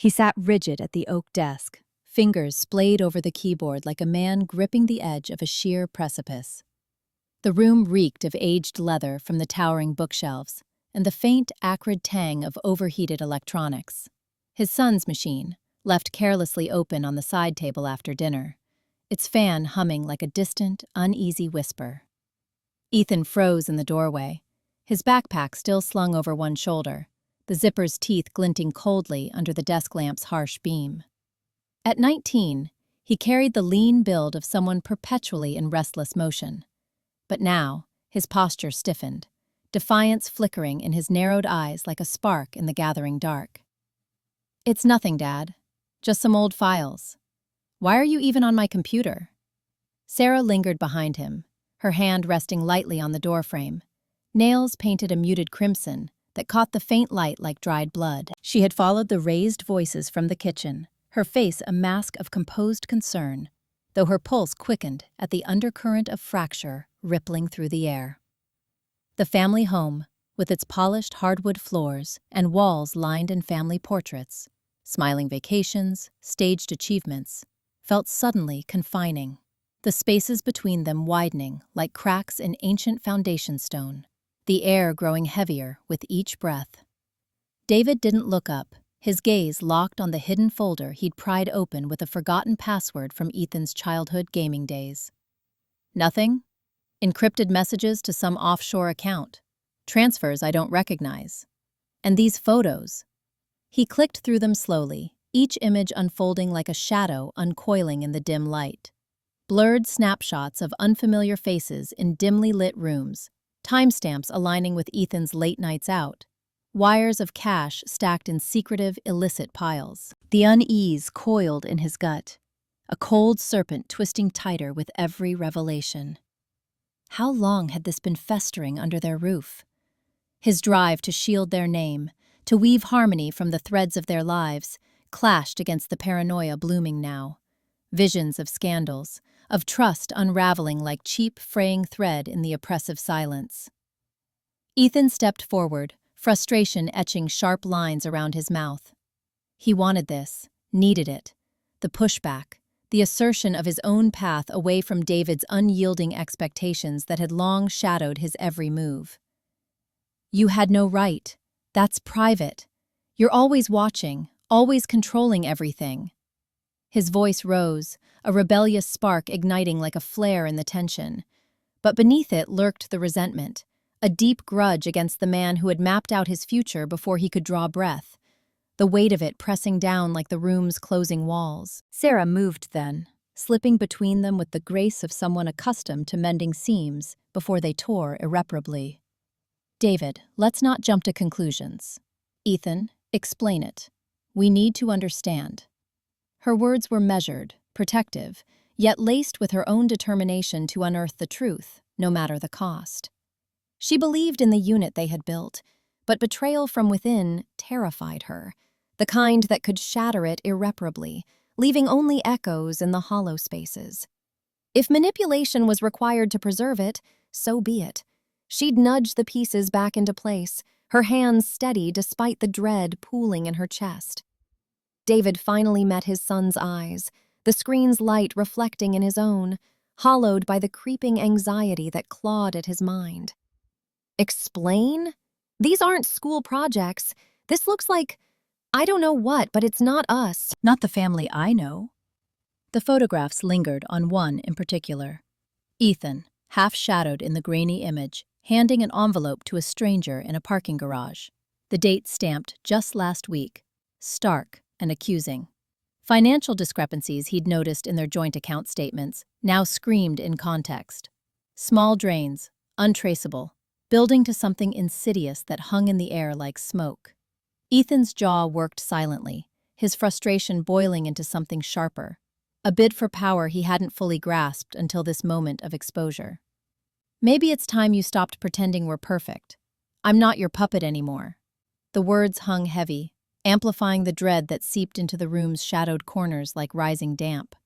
He sat rigid at the oak desk, fingers splayed over the keyboard like a man gripping the edge of a sheer precipice. The room reeked of aged leather from the towering bookshelves and the faint, acrid tang of overheated electronics. His son's machine, left carelessly open on the side table after dinner, its fan humming like a distant, uneasy whisper. Ethan froze in the doorway, his backpack still slung over one shoulder, the zipper's teeth glinting coldly under the desk lamp's harsh beam. At 19, he carried the lean build of someone perpetually in restless motion. But now, his posture stiffened, defiance flickering in his narrowed eyes like a spark in the gathering dark. "It's nothing, Dad. Just some old files. Why are you even on my computer?" Sarah lingered behind him, her hand resting lightly on the doorframe, nails painted a muted crimson that caught the faint light like dried blood. She had followed the raised voices from the kitchen, her face a mask of composed concern, though her pulse quickened at the undercurrent of fracture rippling through the air. The family home, with its polished hardwood floors and walls lined in family portraits, smiling vacations, staged achievements, felt suddenly confining, the spaces between them widening like cracks in ancient foundation stone, the air growing heavier with each breath. David didn't look up, his gaze locked on the hidden folder he'd pried open with a forgotten password from Ethan's childhood gaming days. Nothing? Encrypted messages to some offshore account. Transfers I don't recognize. And these photos. He clicked through them slowly, each image unfolding like a shadow uncoiling in the dim light. Blurred snapshots of unfamiliar faces in dimly lit rooms, timestamps aligning with Ethan's late nights out, wires of cash stacked in secretive, illicit piles. The unease coiled in his gut, a cold serpent twisting tighter with every revelation. How long had this been festering under their roof? His drive to shield their name, to weave harmony from the threads of their lives, clashed against the paranoia blooming now. Visions of scandals, of trust unraveling like cheap, fraying thread in the oppressive silence. Ethan stepped forward, frustration etching sharp lines around his mouth. He wanted this, needed it. The pushback, the assertion of his own path away from David's unyielding expectations that had long shadowed his every move. "You had no right. That's private. You're always watching, always controlling everything." His voice rose, a rebellious spark igniting like a flare in the tension. But beneath it lurked the resentment, a deep grudge against the man who had mapped out his future before he could draw breath, the weight of it pressing down like the room's closing walls. Sarah moved then, slipping between them with the grace of someone accustomed to mending seams before they tore irreparably. "David, let's not jump to conclusions. Ethan, explain it. We need to understand." Her words were measured, protective, yet laced with her own determination to unearth the truth, no matter the cost. She believed in the unit they had built, but betrayal from within terrified her, the kind that could shatter it irreparably, leaving only echoes in the hollow spaces. If manipulation was required to preserve it, so be it. She'd nudge the pieces back into place, her hands steady despite the dread pooling in her chest. David finally met his son's eyes, the screen's light reflecting in his own, hollowed by the creeping anxiety that clawed at his mind. "Explain? These aren't school projects. This looks like, I don't know what, but it's not us." "Not the family I know." The photographs lingered on one in particular. Ethan, half-shadowed in the grainy image, handing an envelope to a stranger in a parking garage. The date stamped just last week, stark and accusing. Financial discrepancies he'd noticed in their joint account statements now screamed in context. Small drains, untraceable, building to something insidious that hung in the air like smoke. Ethan's jaw worked silently, his frustration boiling into something sharper, a bid for power he hadn't fully grasped until this moment of exposure. "Maybe it's time you stopped pretending we're perfect. I'm not your puppet anymore." The words hung heavy, amplifying the dread that seeped into the room's shadowed corners like rising damp.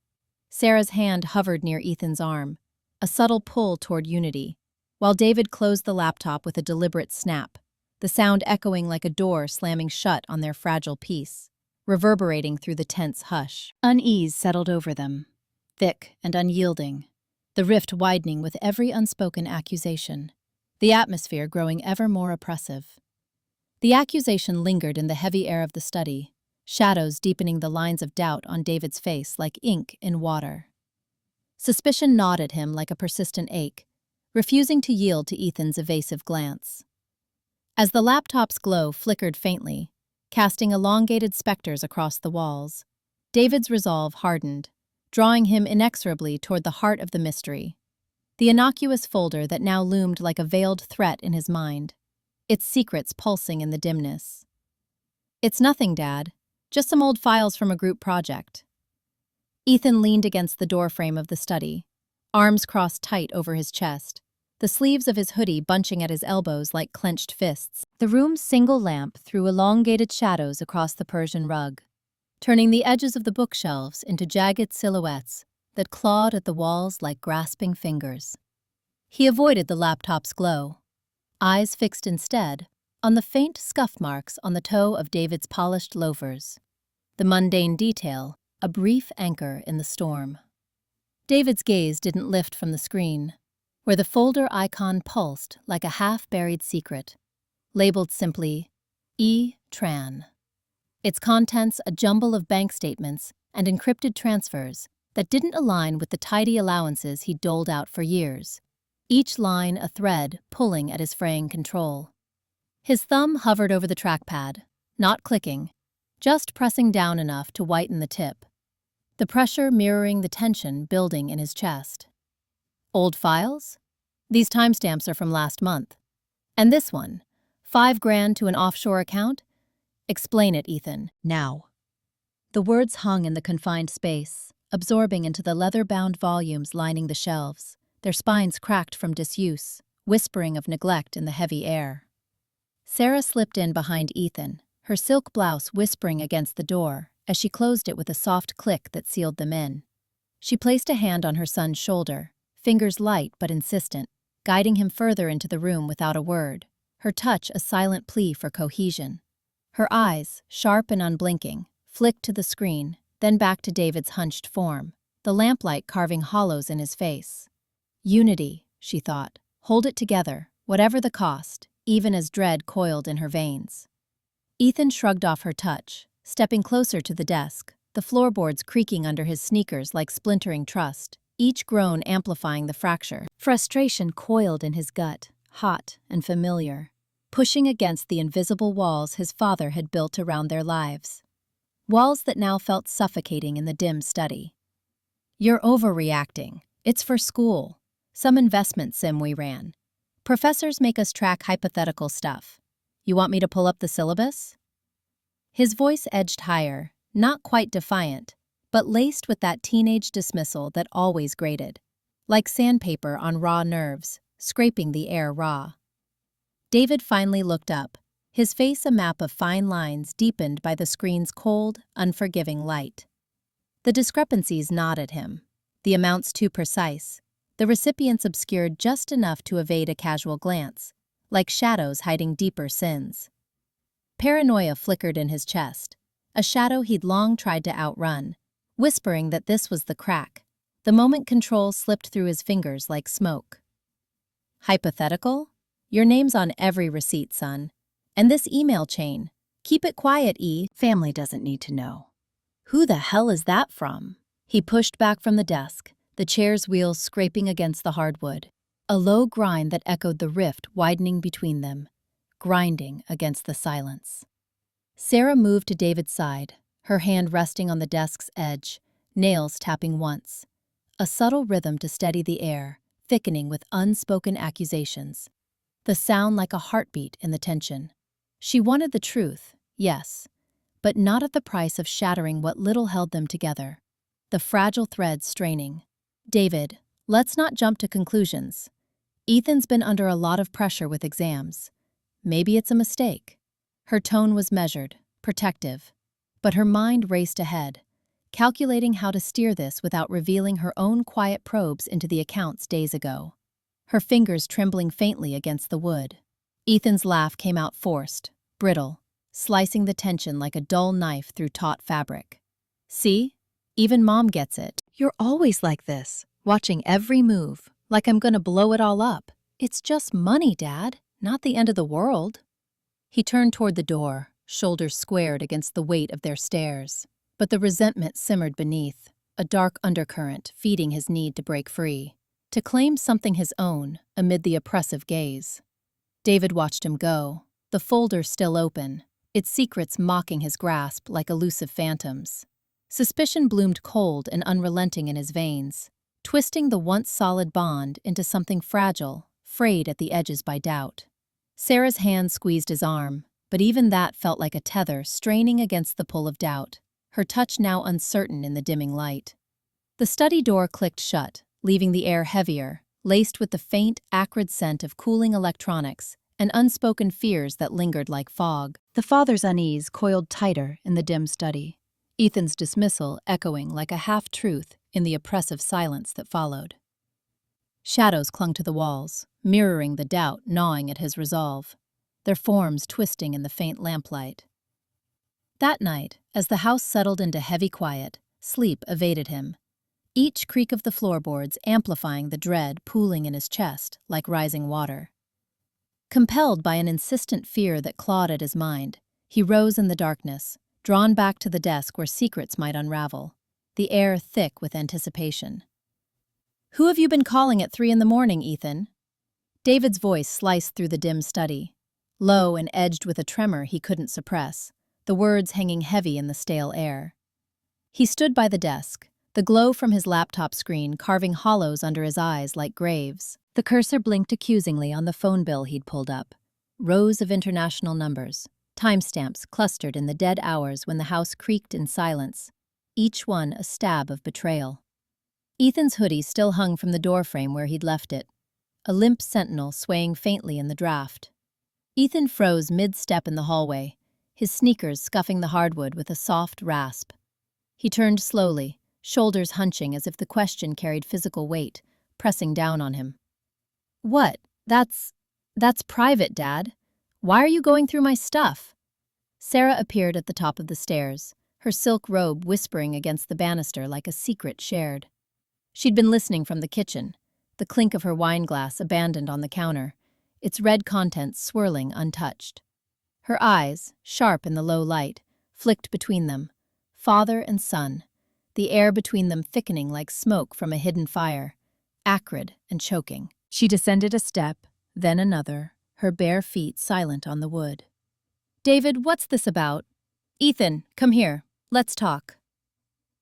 Sarah's hand hovered near Ethan's arm, a subtle pull toward unity, while David closed the laptop with a deliberate snap, the sound echoing like a door slamming shut on their fragile peace. reverberating through the tense hush. Unease settled over them, thick and unyielding, the rift widening with every unspoken accusation, the atmosphere growing ever more oppressive. The accusation lingered in the heavy air of the study, shadows deepening the lines of doubt on David's face like ink in water. Suspicion gnawed at him like a persistent ache, refusing to yield to Ethan's evasive glance. As the laptop's glow flickered faintly, casting elongated specters across the walls, David's resolve hardened, drawing him inexorably toward the heart of the mystery, the innocuous folder that now loomed like a veiled threat in his mind, its secrets pulsing in the dimness. "It's nothing, Dad. Just some old files from a group project." Ethan leaned against the doorframe of the study, arms crossed tight over his chest, the sleeves of his hoodie bunching at his elbows like clenched fists. The room's single lamp threw elongated shadows across the Persian rug, turning the edges of the bookshelves into jagged silhouettes that clawed at the walls like grasping fingers. He avoided the laptop's glow, eyes fixed instead on the faint scuff marks on the toe of David's polished loafers, the mundane detail a brief anchor in the storm. David's gaze didn't lift from the screen, where the folder icon pulsed like a half-buried secret, labeled simply E-Tran. Its contents a jumble of bank statements and encrypted transfers that didn't align with the tidy allowances he'd doled out for years, each line a thread pulling at his fraying control. His thumb hovered over the trackpad, not clicking, just pressing down enough to whiten the tip, the pressure mirroring the tension building in his chest. Old files? These timestamps are from last month. And this one, $5,000 to an offshore account? Explain it, Ethan, now. The words hung in the confined space, absorbing into the leather-bound volumes lining the shelves, their spines cracked from disuse, whispering of neglect in the heavy air. Sarah slipped in behind Ethan, her silk blouse whispering against the door as she closed it with a soft click that sealed them in. She placed a hand on her son's shoulder, fingers light but insistent, guiding him further into the room without a word, her touch a silent plea for cohesion. Her eyes, sharp and unblinking, flicked to the screen, then back to David's hunched form, the lamplight carving hollows in his face. Unity, she thought. Hold it together, whatever the cost, even as dread coiled in her veins. Ethan shrugged off her touch, stepping closer to the desk, the floorboards creaking under his sneakers like splintering trust, each groan amplifying the fracture. Frustration coiled in his gut, hot and familiar, pushing against the invisible walls his father had built around their lives. Walls that now felt suffocating in the dim study. "You're overreacting. It's for school. Some investment sim we ran. Professors make us track hypothetical stuff. You want me to pull up the syllabus?" His voice edged higher, not quite defiant, but laced with that teenage dismissal that always grated, like sandpaper on raw nerves, scraping the air raw. David finally looked up, his face a map of fine lines deepened by the screen's cold, unforgiving light. The discrepancies gnawed at him, the amounts too precise, the recipients obscured just enough to evade a casual glance, like shadows hiding deeper sins. Paranoia flickered in his chest, a shadow he'd long tried to outrun, whispering that this was the crack, the moment control slipped through his fingers like smoke. "Hypothetical? Your name's on every receipt, son. And this email chain. Keep it quiet, E. Family doesn't need to know." "Who the hell is that from?" He pushed back from the desk, the chair's wheels scraping against the hardwood, a low grind that echoed the rift widening between them, grinding against the silence. Sarah moved to David's side, her hand resting on the desk's edge, nails tapping once, a subtle rhythm to steady the air, thickening with unspoken accusations, the sound like a heartbeat in the tension. She wanted the truth, yes, but not at the price of shattering what little held them together, the fragile threads straining. "David, let's not jump to conclusions. Ethan's been under a lot of pressure with exams. Maybe it's a mistake." Her tone was measured, protective, but her mind raced ahead, calculating how to steer this without revealing her own quiet probes into the accounts days ago, her fingers trembling faintly against the wood. Ethan's laugh came out forced, brittle, slicing the tension like a dull knife through taut fabric. See? Even Mom gets it. You're always like this, watching every move, like I'm gonna blow it all up. It's just money, Dad, not the end of the world. He turned toward the door, shoulders squared against the weight of their stares. But the resentment simmered beneath, a dark undercurrent feeding his need to break free, to claim something his own amid the oppressive gaze. David watched him go, the folder still open, its secrets mocking his grasp like elusive phantoms. Suspicion bloomed cold and unrelenting in his veins, twisting the once solid bond into something fragile, frayed at the edges by doubt. Sarah's hand squeezed his arm, but even that felt like a tether straining against the pull of doubt, her touch now uncertain in the dimming light. The study door clicked shut, leaving the air heavier, laced with the faint, acrid scent of cooling electronics and unspoken fears that lingered like fog. The father's unease coiled tighter in the dim study, Ethan's dismissal echoing like a half-truth in the oppressive silence that followed. Shadows clung to the walls, mirroring the doubt gnawing at his resolve, their forms twisting in the faint lamplight. That night, as the house settled into heavy quiet, sleep evaded him, each creak of the floorboards amplifying the dread pooling in his chest like rising water. Compelled by an insistent fear that clawed at his mind, he rose in the darkness, drawn back to the desk where secrets might unravel, the air thick with anticipation. "Who have you been calling at 3 a.m, Ethan?" David's voice sliced through the dim study, low and edged with a tremor he couldn't suppress, the words hanging heavy in the stale air. He stood by the desk, the glow from his laptop screen carving hollows under his eyes like graves. The cursor blinked accusingly on the phone bill he'd pulled up. Rows of international numbers, timestamps clustered in the dead hours when the house creaked in silence, each one a stab of betrayal. Ethan's hoodie still hung from the doorframe where he'd left it, a limp sentinel swaying faintly in the draft. Ethan froze mid-step in the hallway, his sneakers scuffing the hardwood with a soft rasp. He turned slowly, shoulders hunching as if the question carried physical weight, pressing down on him. "What? That's private, Dad. Why are you going through my stuff?" Sarah appeared at the top of the stairs, her silk robe whispering against the banister like a secret shared. She'd been listening from the kitchen, the clink of her wineglass abandoned on the counter, its red contents swirling untouched. Her eyes, sharp in the low light, flicked between them, father and son, the air between them thickening like smoke from a hidden fire, acrid and choking. She descended a step, then another, her bare feet silent on the wood. "David, what's this about? Ethan, come here. Let's talk."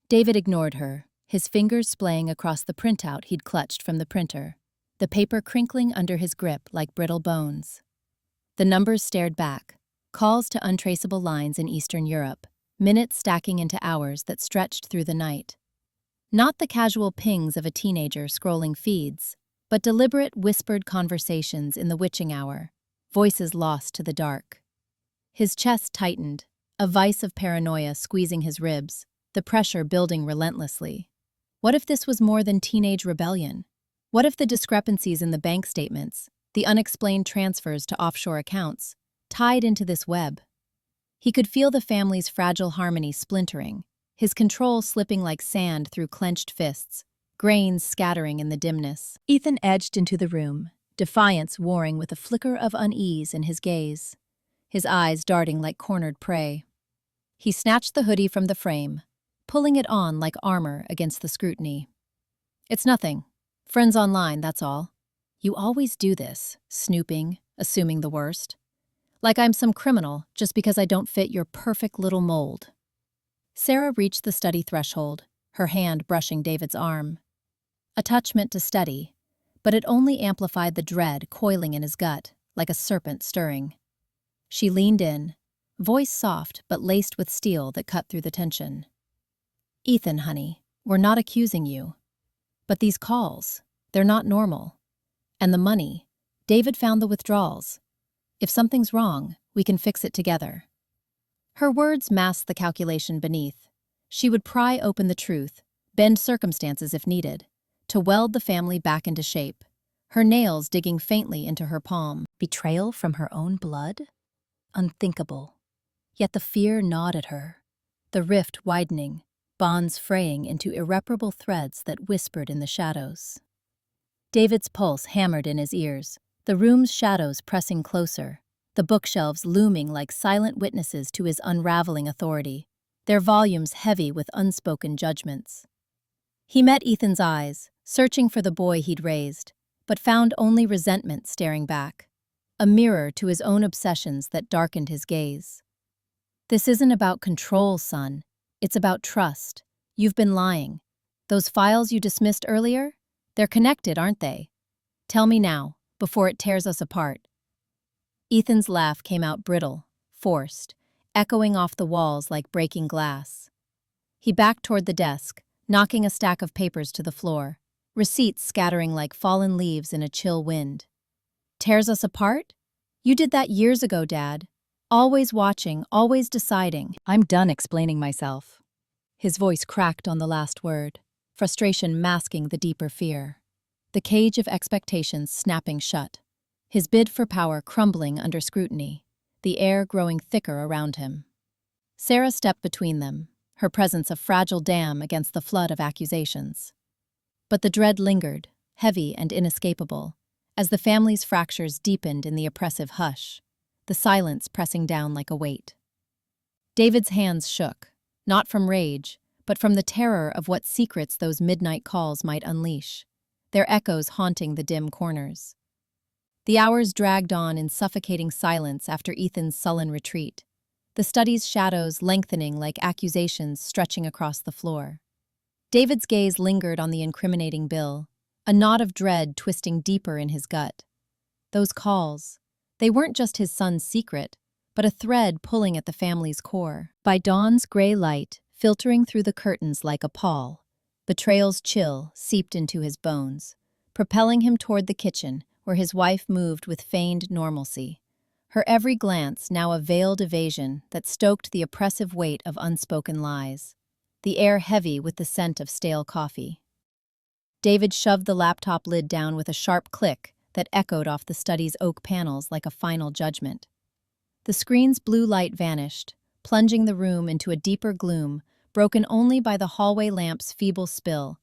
David ignored her, his fingers splaying across the printout he'd clutched from the printer, the paper crinkling under his grip like brittle bones. The numbers stared back, calls to untraceable lines in Eastern Europe, minutes stacking into hours that stretched through the night. Not the casual pings of a teenager scrolling feeds, but deliberate whispered conversations in the witching hour, voices lost to the dark. His chest tightened, a vice of paranoia squeezing his ribs, the pressure building relentlessly. What if this was more than teenage rebellion? What if the discrepancies in the bank statements, the unexplained transfers to offshore accounts, tied into this web? He could feel the family's fragile harmony splintering, his control slipping like sand through clenched fists, grains scattering in the dimness. Ethan edged into the room, defiance warring with a flicker of unease in his gaze, his eyes darting like cornered prey. He snatched the hoodie from the frame, pulling it on like armor against the scrutiny. "It's nothing. Friends online, that's all. You always do this, snooping, assuming the worst. Like I'm some criminal just because I don't fit your perfect little mold." Sarah reached the study threshold, her hand brushing David's arm. A touch meant to steady, but it only amplified the dread coiling in his gut, like a serpent stirring. She leaned in, voice soft but laced with steel that cut through the tension. "Ethan, honey, we're not accusing you. But these calls, they're not normal. And the money, David found the withdrawals. If something's wrong, we can fix it together." Her words masked the calculation beneath. She would pry open the truth, bend circumstances if needed, to weld the family back into shape, her nails digging faintly into her palm. Betrayal from her own blood? Unthinkable. Yet the fear gnawed at her, the rift widening, bonds fraying into irreparable threads that whispered in the shadows. David's pulse hammered in his ears, the room's shadows pressing closer, the bookshelves looming like silent witnesses to his unraveling authority, their volumes heavy with unspoken judgments. He met Ethan's eyes, searching for the boy he'd raised, but found only resentment staring back, a mirror to his own obsessions that darkened his gaze. "This isn't about control, son. It's about trust. You've been lying. Those files you dismissed earlier? They're connected, aren't they? Tell me now, before it tears us apart." Ethan's laugh came out brittle, forced, echoing off the walls like breaking glass. He backed toward the desk, knocking a stack of papers to the floor, receipts scattering like fallen leaves in a chill wind. "Tears us apart? You did that years ago, Dad. Always watching, always deciding." "I'm done explaining myself." His voice cracked on the last word, frustration masking the deeper fear. The cage of expectations snapping shut, his bid for power crumbling under scrutiny, the air growing thicker around him. Sarah stepped between them, her presence a fragile dam against the flood of accusations. But the dread lingered, heavy and inescapable, as the family's fractures deepened in the oppressive hush, the silence pressing down like a weight. David's hands shook, not from rage, but from the terror of what secrets those midnight calls might unleash, their echoes haunting the dim corners. The hours dragged on in suffocating silence after Ethan's sullen retreat, the study's shadows lengthening like accusations stretching across the floor. David's gaze lingered on the incriminating bill, a knot of dread twisting deeper in his gut. Those calls, they weren't just his son's secret, but a thread pulling at the family's core. By dawn's gray light, filtering through the curtains like a pall, betrayal's chill seeped into his bones, propelling him toward the kitchen where his wife moved with feigned normalcy, her every glance now a veiled evasion that stoked the oppressive weight of unspoken lies, the air heavy with the scent of stale coffee. David shoved the laptop lid down with a sharp click that echoed off the study's oak panels like a final judgment. The screen's blue light vanished, plunging the room into a deeper gloom, broken only by the hallway lamp's feeble spill,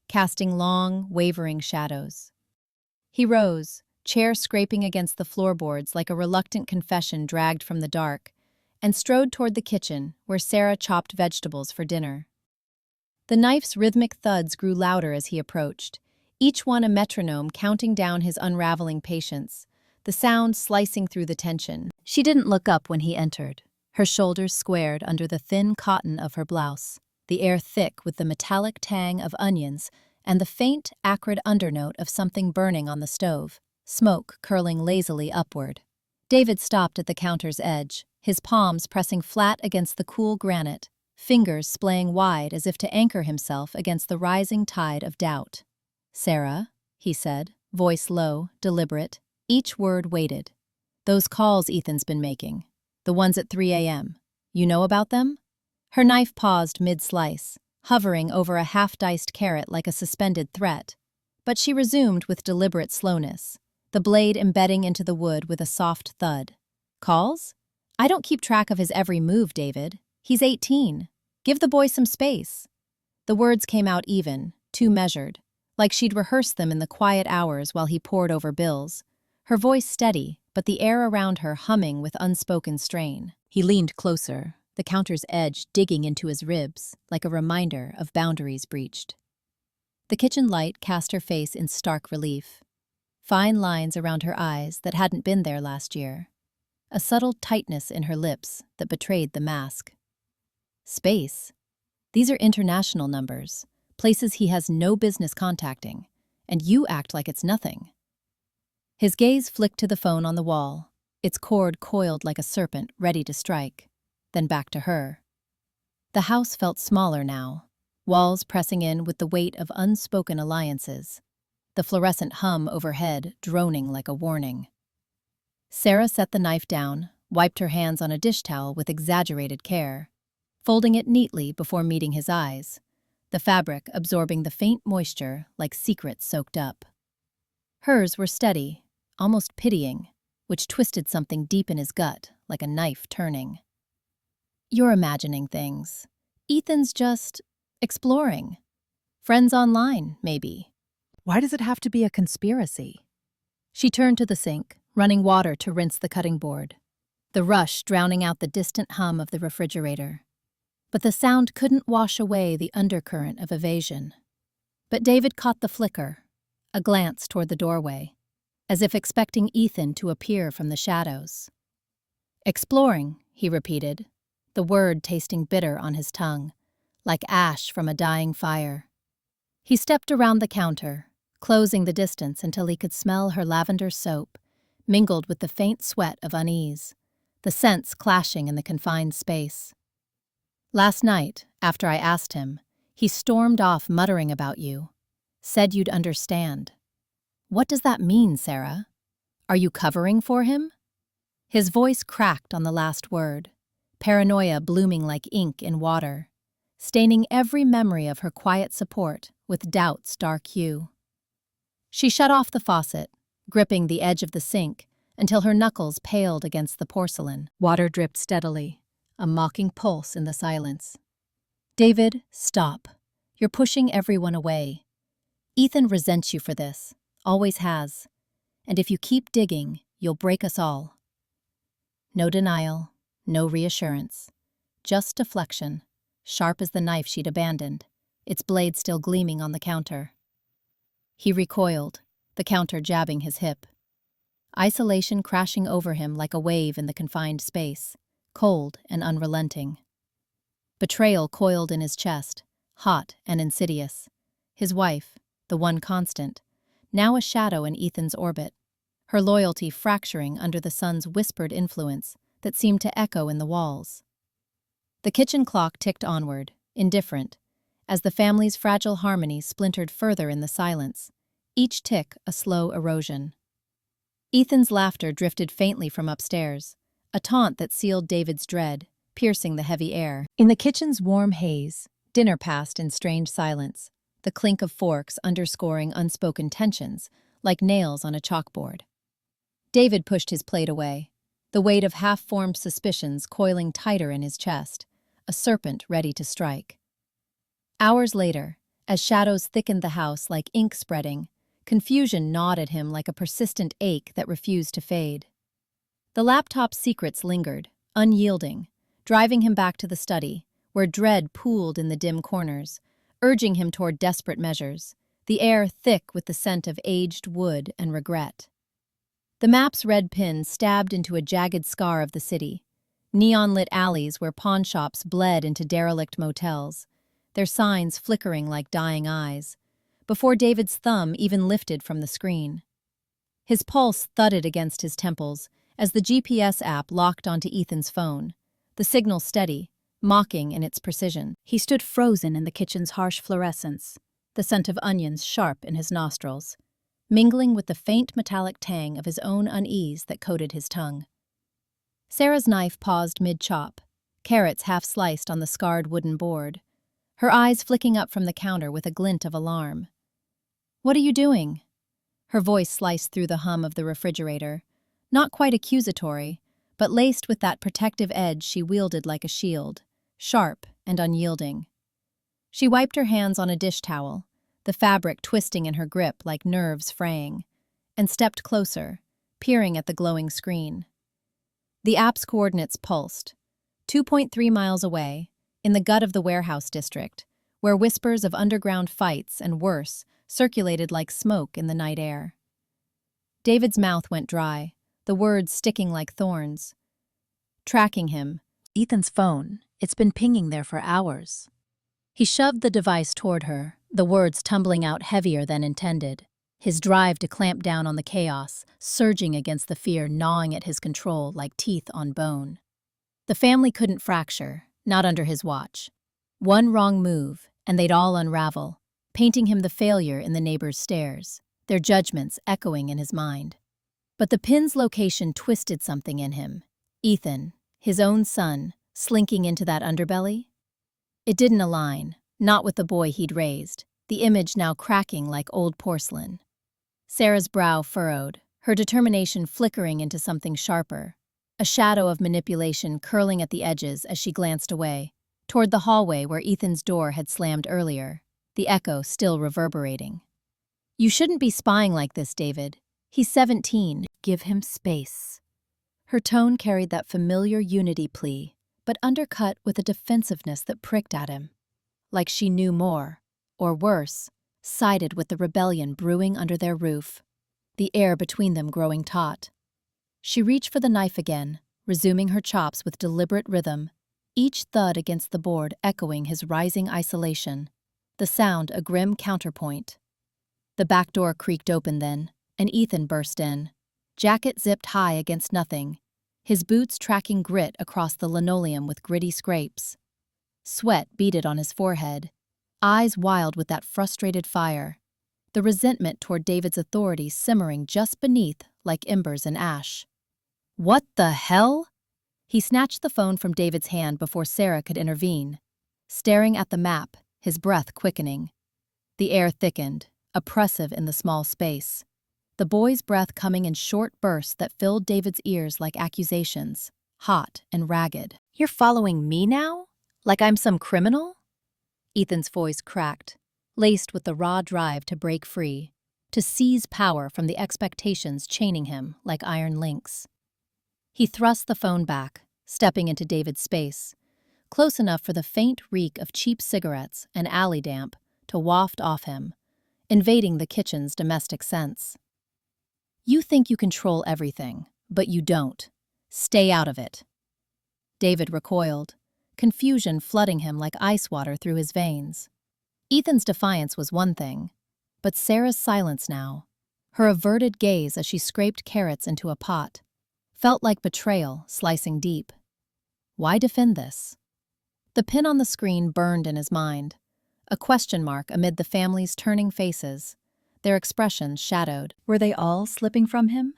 casting long, wavering shadows. He rose, chair scraping against the floorboards like a reluctant confession dragged from the dark, and strode toward the kitchen where Sarah chopped vegetables for dinner. The knife's rhythmic thuds grew louder as he approached, each one a metronome counting down his unraveling patience, the sound slicing through the tension. She didn't look up when he entered, her shoulders squared under the thin cotton of her blouse, the air thick with the metallic tang of onions and the faint, acrid undernote of something burning on the stove, smoke curling lazily upward. David stopped at the counter's edge, his palms pressing flat against the cool granite, fingers splaying wide as if to anchor himself against the rising tide of doubt. "Sarah," he said, voice low, deliberate, each word weighted. "Those calls Ethan's been making, the ones at 3 a.m., you know about them?" Her knife paused mid-slice, hovering over a half-diced carrot like a suspended threat, but she resumed with deliberate slowness, the blade embedding into the wood with a soft thud. "Calls? I don't keep track of his every move, David. He's 18. Give the boy some space." The words came out even, too measured, like she'd rehearsed them in the quiet hours while he pored over bills, her voice steady, but the air around her humming with unspoken strain. He leaned closer, the counter's edge digging into his ribs like a reminder of boundaries breached. The kitchen light cast her face in stark relief, fine lines around her eyes that hadn't been there last year, a subtle tightness in her lips that betrayed the mask. Space? These are international numbers, places he has no business contacting, and you act like it's nothing. His gaze flicked to the phone on the wall, its cord coiled like a serpent ready to strike, then back to her. The house felt smaller now, walls pressing in with the weight of unspoken alliances, the fluorescent hum overhead droning like a warning. Sarah set the knife down, wiped her hands on a dish towel with exaggerated care, folding it neatly before meeting his eyes, the fabric absorbing the faint moisture like secrets soaked up. Hers were steady, almost pitying, which twisted something deep in his gut like a knife turning. You're imagining things. Ethan's just exploring. Friends online, maybe. Why does it have to be a conspiracy? She turned to the sink, running water to rinse the cutting board, the rush drowning out the distant hum of the refrigerator. But the sound couldn't wash away the undercurrent of evasion. But David caught the flicker, a glance toward the doorway, as if expecting Ethan to appear from the shadows. Exploring, he repeated, the word tasting bitter on his tongue, like ash from a dying fire. He stepped around the counter, closing the distance until he could smell her lavender soap, mingled with the faint sweat of unease, the scents clashing in the confined space. Last night, after I asked him, he stormed off muttering about you. Said you'd understand. What does that mean, Sarah? Are you covering for him? His voice cracked on the last word, paranoia blooming like ink in water, staining every memory of her quiet support with doubt's dark hue. She shut off the faucet, gripping the edge of the sink until her knuckles paled against the porcelain. Water dripped steadily, a mocking pulse in the silence. David, stop. You're pushing everyone away. Ethan resents you for this, always has. And if you keep digging, you'll break us all. No denial, no reassurance. Just deflection, sharp as the knife she'd abandoned, its blade still gleaming on the counter. He recoiled, the counter jabbing his hip. Isolation crashing over him like a wave in the confined space, cold and unrelenting. Betrayal coiled in his chest, hot and insidious. His wife, the one constant, now a shadow in Ethan's orbit, her loyalty fracturing under the son's whispered influence that seemed to echo in the walls. The kitchen clock ticked onward, indifferent, as the family's fragile harmony splintered further in the silence, each tick a slow erosion. Ethan's laughter drifted faintly from upstairs, a taunt that sealed David's dread, piercing the heavy air. In the kitchen's warm haze, dinner passed in strange silence, the clink of forks underscoring unspoken tensions, like nails on a chalkboard. David pushed his plate away, the weight of half-formed suspicions coiling tighter in his chest, a serpent ready to strike. Hours later, as shadows thickened the house like ink spreading, confusion gnawed at him like a persistent ache that refused to fade. The laptop's secrets lingered, unyielding, driving him back to the study, where dread pooled in the dim corners, urging him toward desperate measures, the air thick with the scent of aged wood and regret. The map's red pin stabbed into a jagged scar of the city, neon-lit alleys where pawnshops bled into derelict motels, their signs flickering like dying eyes, before David's thumb even lifted from the screen. His pulse thudded against his temples as the GPS app locked onto Ethan's phone, the signal steady, mocking in its precision. He stood frozen in the kitchen's harsh fluorescence, the scent of onions sharp in his nostrils, mingling with the faint metallic tang of his own unease that coated his tongue. Sarah's knife paused mid-chop, carrots half-sliced on the scarred wooden board, her eyes flicking up from the counter with a glint of alarm. "What are you doing?" Her voice sliced through the hum of the refrigerator, not quite accusatory, but laced with that protective edge she wielded like a shield, sharp and unyielding. She wiped her hands on a dish towel, the fabric twisting in her grip like nerves fraying, and stepped closer, peering at the glowing screen. The app's coordinates pulsed, 2.3 miles away, in the gut of the warehouse district, where whispers of underground fights and worse circulated like smoke in the night air. David's mouth went dry, the words sticking like thorns. Tracking him. Ethan's phone. It's been pinging there for hours. He shoved the device toward her, the words tumbling out heavier than intended, his drive to clamp down on the chaos, surging against the fear gnawing at his control like teeth on bone. The family couldn't fracture, not under his watch. One wrong move, and they'd all unravel, painting him the failure in the neighbors' stares, their judgments echoing in his mind. But the pin's location twisted something in him. Ethan, his own son, slinking into that underbelly? It didn't align, not with the boy he'd raised, the image now cracking like old porcelain. Sarah's brow furrowed, her determination flickering into something sharper. a shadow of manipulation curling at the edges as she glanced away, toward the hallway where Ethan's door had slammed earlier, the echo still reverberating. "You shouldn't be spying like this, David. He's 17. Give him space." Her tone carried that familiar unity plea, but undercut with a defensiveness that pricked at him. Like she knew more, or worse, sided with the rebellion brewing under their roof, the air between them growing taut. She reached for the knife again, resuming her chops with deliberate rhythm, each thud against the board echoing his rising isolation, the sound a grim counterpoint. The back door creaked open then, and Ethan burst in, jacket zipped high against nothing, his boots tracking grit across the linoleum with gritty scrapes. Sweat beaded on his forehead, eyes wild with that frustrated fire, the resentment toward David's authority simmering just beneath like embers in ash. "What the hell?" He snatched the phone from David's hand before Sarah could intervene, staring at the map, his breath quickening. The air thickened, oppressive in the small space, the boy's breath coming in short bursts that filled David's ears like accusations, hot and ragged. "You're following me now? Like I'm some criminal?" Ethan's voice cracked, laced with the raw drive to break free, to seize power from the expectations chaining him like iron links. He thrust the phone back, stepping into David's space, close enough for the faint reek of cheap cigarettes and alley damp to waft off him, invading the kitchen's domestic sense. "You think you control everything, but you don't. Stay out of it." David recoiled, confusion flooding him like ice water through his veins. Ethan's defiance was one thing, but Sarah's silence now, her averted gaze as she scraped carrots into a pot, felt like betrayal slicing deep. Why defend this? The pin on the screen burned in his mind, a question mark amid the family's turning faces, their expressions shadowed. Were they all slipping from him,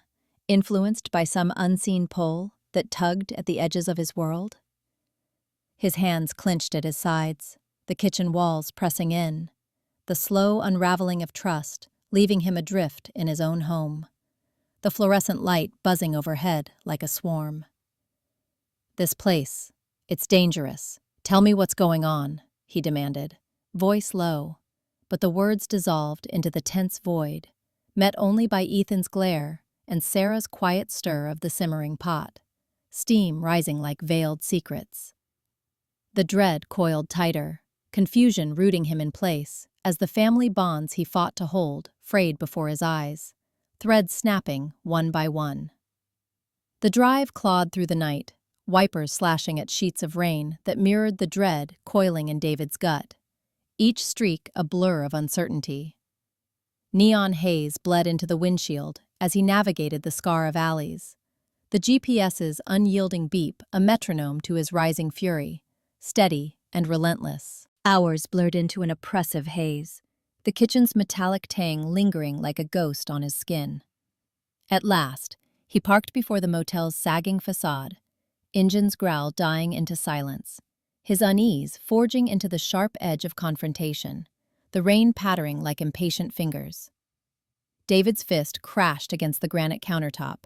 influenced by some unseen pull that tugged at the edges of his world? His hands clenched at his sides, the kitchen walls pressing in, the slow unraveling of trust leaving him adrift in his own home, the fluorescent light buzzing overhead like a swarm. "This place, it's dangerous. Tell me what's going on," he demanded, voice low, but the words dissolved into the tense void, met only by Ethan's glare and Sarah's quiet stir of the simmering pot, steam rising like veiled secrets. The dread coiled tighter, confusion rooting him in place as the family bonds he fought to hold frayed before his eyes, threads snapping one by one. The drive clawed through the night, wipers slashing at sheets of rain that mirrored the dread coiling in David's gut, each streak a blur of uncertainty. Neon haze bled into the windshield as he navigated the scar of alleys, the GPS's unyielding beep a metronome to his rising fury, steady and relentless. Hours blurred into an oppressive haze, the kitchen's metallic tang lingering like a ghost on his skin. At last, he parked before the motel's sagging facade, engine's growl dying into silence, his unease forging into the sharp edge of confrontation, the rain pattering like impatient fingers. David's fist crashed against the granite countertop,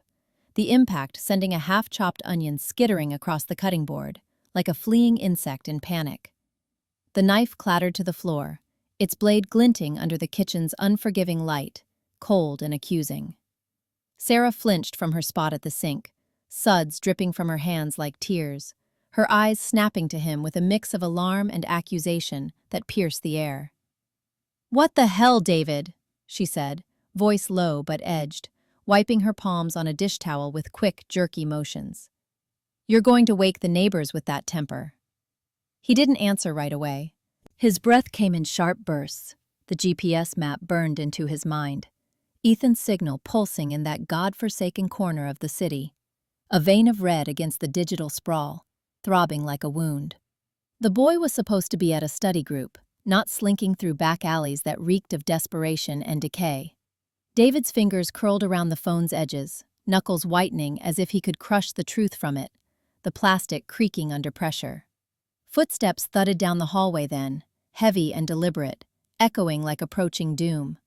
the impact sending a half-chopped onion skittering across the cutting board, like a fleeing insect in panic. The knife clattered to the floor, its blade glinting under the kitchen's unforgiving light, cold and accusing. Sarah flinched from her spot at the sink, suds dripping from her hands like tears, her eyes snapping to him with a mix of alarm and accusation that pierced the air. "What the hell, David?" she said, voice low but edged, wiping her palms on a dish towel with quick, jerky motions. "You're going to wake the neighbors with that temper." He didn't answer right away. His breath came in sharp bursts. The GPS map burned into his mind, Ethan's signal pulsing in that god-forsaken corner of the city, a vein of red against the digital sprawl, throbbing like a wound. The boy was supposed to be at a study group, not slinking through back alleys that reeked of desperation and decay. David's fingers curled around the phone's edges, knuckles whitening as if he could crush the truth from it, the plastic creaking under pressure. Footsteps thudded down the hallway then, heavy and deliberate, echoing like approaching doom.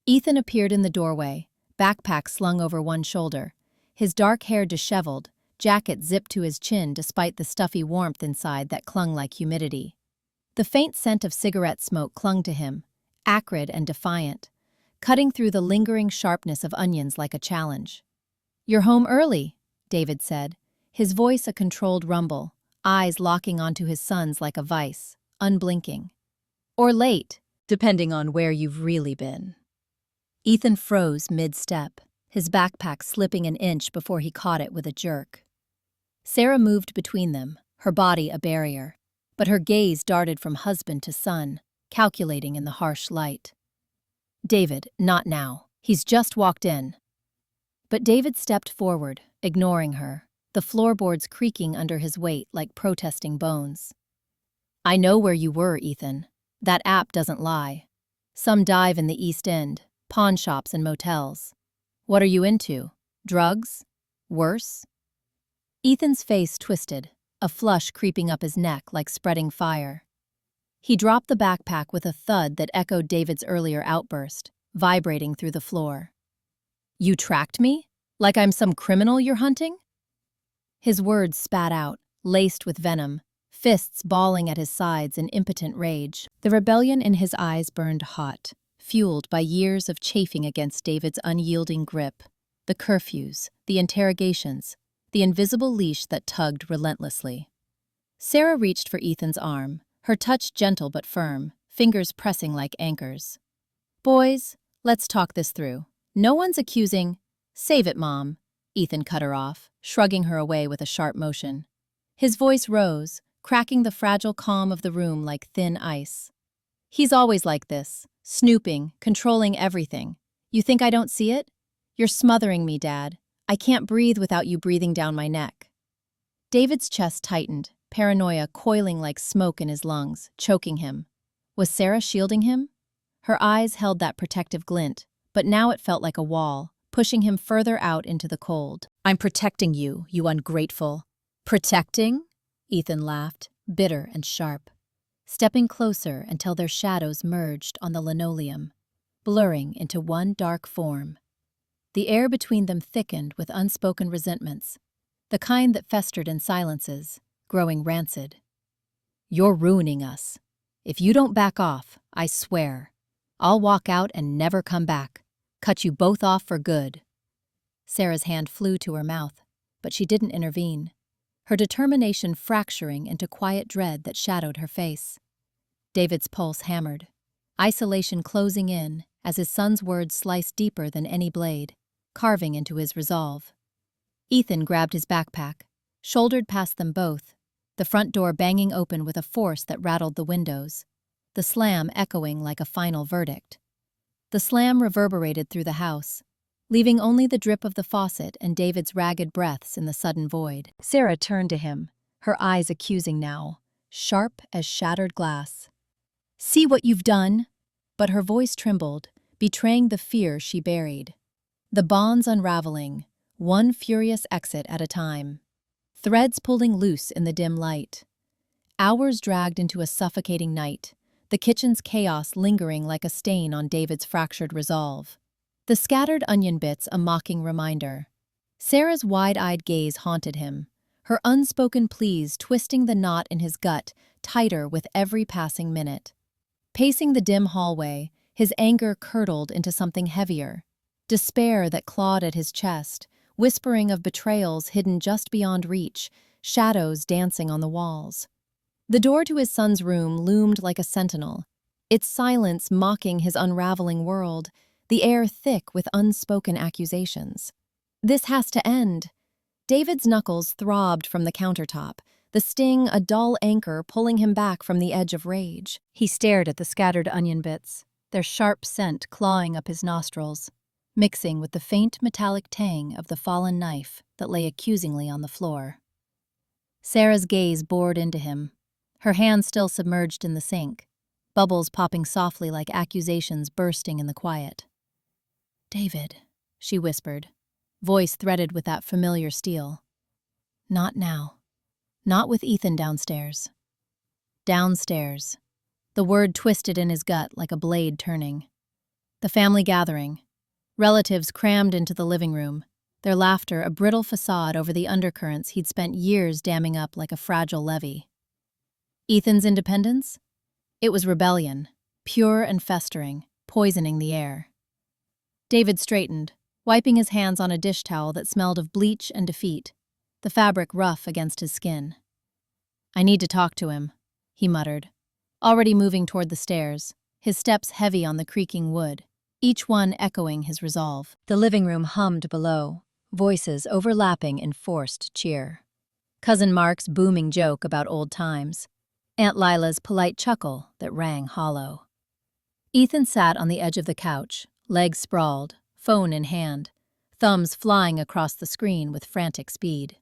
Ethan appeared in the doorway, backpack slung over one shoulder, his dark hair disheveled, jacket zipped to his chin despite the stuffy warmth inside that clung like humidity. The faint scent of cigarette smoke clung to him, acrid and defiant, cutting through the lingering sharpness of onions like a challenge. "You're home early," David said, his voice a controlled rumble, eyes locking onto his son's like a vice, unblinking. "Or late, depending on where you've really been." Ethan froze mid-step, his backpack slipping an inch before he caught it with a jerk. Sarah moved between them, her body a barrier, but her gaze darted from husband to son, calculating in the harsh light. "David, not now. He's just walked in." But David stepped forward, ignoring her, the floorboards creaking under his weight like protesting bones. "I know where you were, Ethan. That app doesn't lie. Some dive in the East End, pawn shops and motels. What are you into? Drugs? Worse?" Ethan's face twisted, a flush creeping up his neck like spreading fire. He dropped the backpack with a thud that echoed David's earlier outburst, vibrating through the floor. "You tracked me? Like I'm some criminal you're hunting?" His words spat out, laced with venom, fists balling at his sides in impotent rage. The rebellion in his eyes burned hot, fueled by years of chafing against David's unyielding grip. The curfews, the interrogations, the invisible leash that tugged relentlessly. Sarah reached for Ethan's arm, her touch gentle but firm, fingers pressing like anchors. "Boys, let's talk this through. No one's accusing—" "Save it, Mom," Ethan cut her off, shrugging her away with a sharp motion. His voice rose, cracking the fragile calm of the room like thin ice. "He's always like this, snooping, controlling everything. You think I don't see it? You're smothering me, Dad. I can't breathe without you breathing down my neck." David's chest tightened, paranoia coiling like smoke in his lungs, choking him. Was Sarah shielding him? Her eyes held that protective glint, but now it felt like a wall, pushing him further out into the cold. "I'm protecting you, you ungrateful." "Protecting?" Ethan laughed, bitter and sharp, stepping closer until their shadows merged on the linoleum, blurring into one dark form. The air between them thickened with unspoken resentments, the kind that festered in silences, growing rancid. "You're ruining us. If you don't back off, I swear, I'll walk out and never come back. Cut you both off for good." Sarah's hand flew to her mouth, but she didn't intervene, her determination fracturing into quiet dread that shadowed her face. David's pulse hammered, isolation closing in as his son's words sliced deeper than any blade, carving into his resolve. Ethan grabbed his backpack, shouldered past them both, the front door banging open with a force that rattled the windows, the slam echoing like a final verdict. The slam reverberated through the house, leaving only the drip of the faucet and David's ragged breaths in the sudden void. Sarah turned to him, her eyes accusing now, sharp as shattered glass. "See what you've done?" But her voice trembled, betraying the fear she buried. The bonds unraveling, one furious exit at a time. Threads pulling loose in the dim light. Hours dragged into a suffocating night, the kitchen's chaos lingering like a stain on David's fractured resolve. The scattered onion bits a mocking reminder. Sarah's wide-eyed gaze haunted him, her unspoken pleas twisting the knot in his gut tighter with every passing minute. Pacing the dim hallway, his anger curdled into something heavier, despair that clawed at his chest, whispering of betrayals hidden just beyond reach, shadows dancing on the walls. The door to his son's room loomed like a sentinel, its silence mocking his unraveling world, the air thick with unspoken accusations. This has to end. David's knuckles throbbed from the countertop, the sting a dull anchor pulling him back from the edge of rage. He stared at the scattered onion bits, their sharp scent clawing up his nostrils, mixing with the faint metallic tang of the fallen knife that lay accusingly on the floor. Sarah's gaze bored into him, her hand still submerged in the sink, bubbles popping softly like accusations bursting in the quiet. "David," she whispered, voice threaded with that familiar steel. "Not now. Not with Ethan downstairs." Downstairs. The word twisted in his gut like a blade turning. The family gathering. Relatives crammed into the living room, their laughter a brittle facade over the undercurrents he'd spent years damming up like a fragile levee. Ethan's independence? It was rebellion, pure and festering, poisoning the air. David straightened, wiping his hands on a dish towel that smelled of bleach and defeat, the fabric rough against his skin. "I need to talk to him," he muttered, already moving toward the stairs, his steps heavy on the creaking wood, each one echoing his resolve. The living room hummed below, voices overlapping in forced cheer. Cousin Mark's booming joke about old times, Aunt Lila's polite chuckle that rang hollow. Ethan sat on the edge of the couch, legs sprawled, phone in hand, thumbs flying across the screen with frantic speed.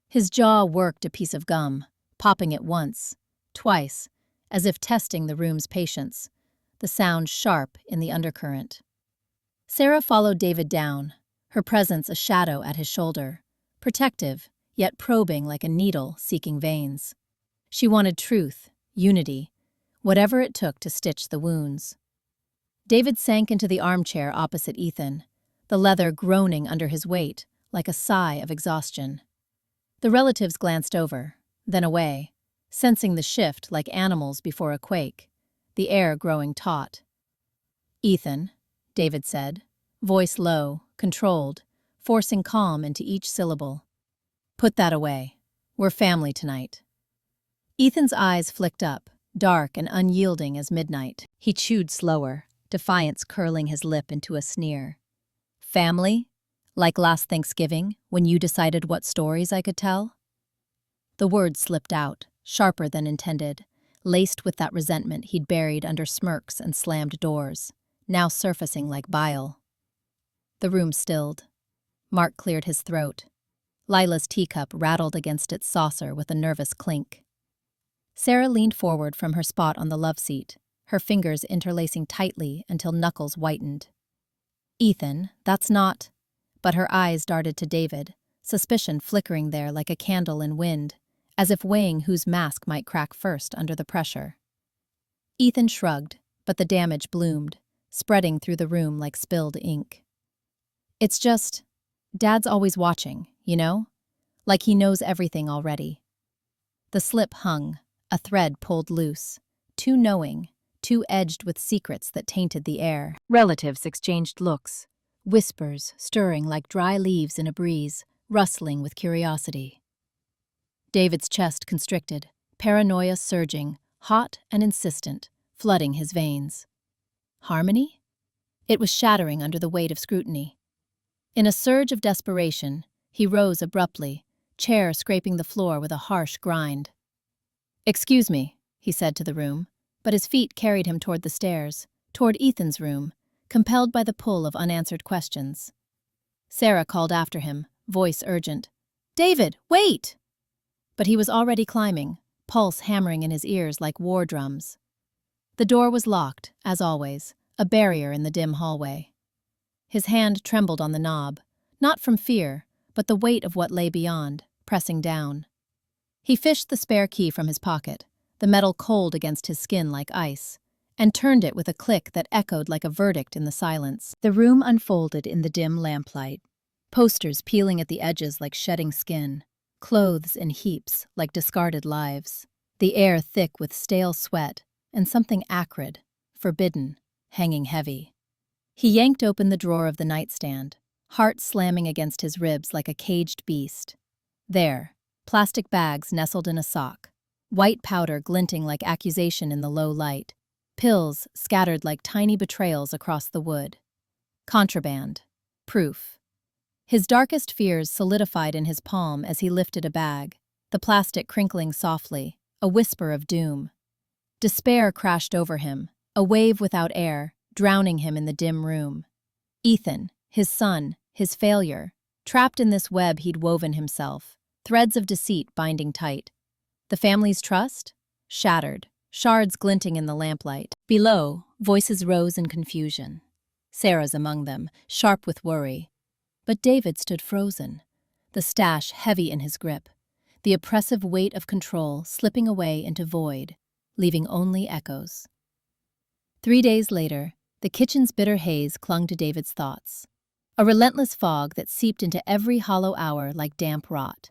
His jaw worked a piece of gum, popping it once, twice, as if testing the room's patience, the sound sharp in the undercurrent. Sarah followed David down, her presence a shadow at his shoulder, protective, yet probing like a needle seeking veins. She wanted truth, unity, whatever it took to stitch the wounds. David sank into the armchair opposite Ethan, the leather groaning under his weight like a sigh of exhaustion. The relatives glanced over, then away, sensing the shift like animals before a quake, the air growing taut. "Ethan," David said, voice low, controlled, forcing calm into each syllable. "Put that away. We're family tonight." Ethan's eyes flicked up, dark and unyielding as midnight. He chewed slower, defiance curling his lip into a sneer. "Family? Like last Thanksgiving, when you decided what stories I could tell?" The words slipped out, sharper than intended, laced with that resentment he'd buried under smirks and slammed doors, now surfacing like bile. The room stilled. Mark cleared his throat. Lila's teacup rattled against its saucer with a nervous clink. Sarah leaned forward from her spot on the love seat, her fingers interlacing tightly until knuckles whitened. "Ethan, that's not—" But her eyes darted to David, suspicion flickering there like a candle in wind, as if weighing whose mask might crack first under the pressure. Ethan shrugged, but the damage bloomed, spreading through the room like spilled ink. "It's just, Dad's always watching, you know? Like he knows everything already." The slip hung, a thread pulled loose, too knowing, too edged with secrets that tainted the air. Relatives exchanged looks, whispers stirring like dry leaves in a breeze, rustling with curiosity. David's chest constricted, paranoia surging, hot and insistent, flooding his veins. Harmony? It was shattering under the weight of scrutiny. In a surge of desperation, he rose abruptly, chair scraping the floor with a harsh grind. "Excuse me," he said to the room, but his feet carried him toward the stairs, toward Ethan's room, compelled by the pull of unanswered questions. Sarah called after him, voice urgent. "David, wait!" But he was already climbing, pulse hammering in his ears like war drums. The door was locked, as always, a barrier in the dim hallway. His hand trembled on the knob, not from fear, but the weight of what lay beyond, pressing down. He fished the spare key from his pocket, the metal cold against his skin like ice, and turned it with a click that echoed like a verdict in the silence. The room unfolded in the dim lamplight, posters peeling at the edges like shedding skin, clothes in heaps like discarded lives, the air thick with stale sweat and something acrid, forbidden, hanging heavy. He yanked open the drawer of the nightstand, heart slamming against his ribs like a caged beast. There, plastic bags nestled in a sock, white powder glinting like accusation in the low light, pills scattered like tiny betrayals across the wood. Contraband. Proof. His darkest fears solidified in his palm as he lifted a bag, the plastic crinkling softly, a whisper of doom. Despair crashed over him, a wave without air, drowning him in the dim room. Ethan, his son, his failure, trapped in this web he'd woven himself, threads of deceit binding tight. The family's trust? Shattered, shards glinting in the lamplight. Below, voices rose in confusion. Sarah's among them, sharp with worry. But David stood frozen, the stash heavy in his grip, the oppressive weight of control slipping away into void, leaving only echoes. 3 days later, the kitchen's bitter haze clung to David's thoughts. A relentless fog that seeped into every hollow hour like damp rot.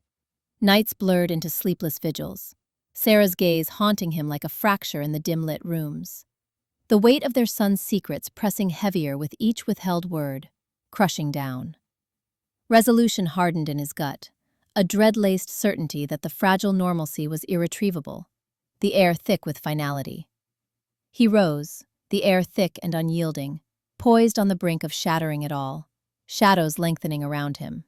Nights blurred into sleepless vigils, Sarah's gaze haunting him like a fracture in the dim-lit rooms. The weight of their son's secrets pressing heavier with each withheld word, crushing down. Resolution hardened in his gut, a dread-laced certainty that the fragile normalcy was irretrievable, the air thick with finality. He rose, the air thick and unyielding, poised on the brink of shattering it all, shadows lengthening around him.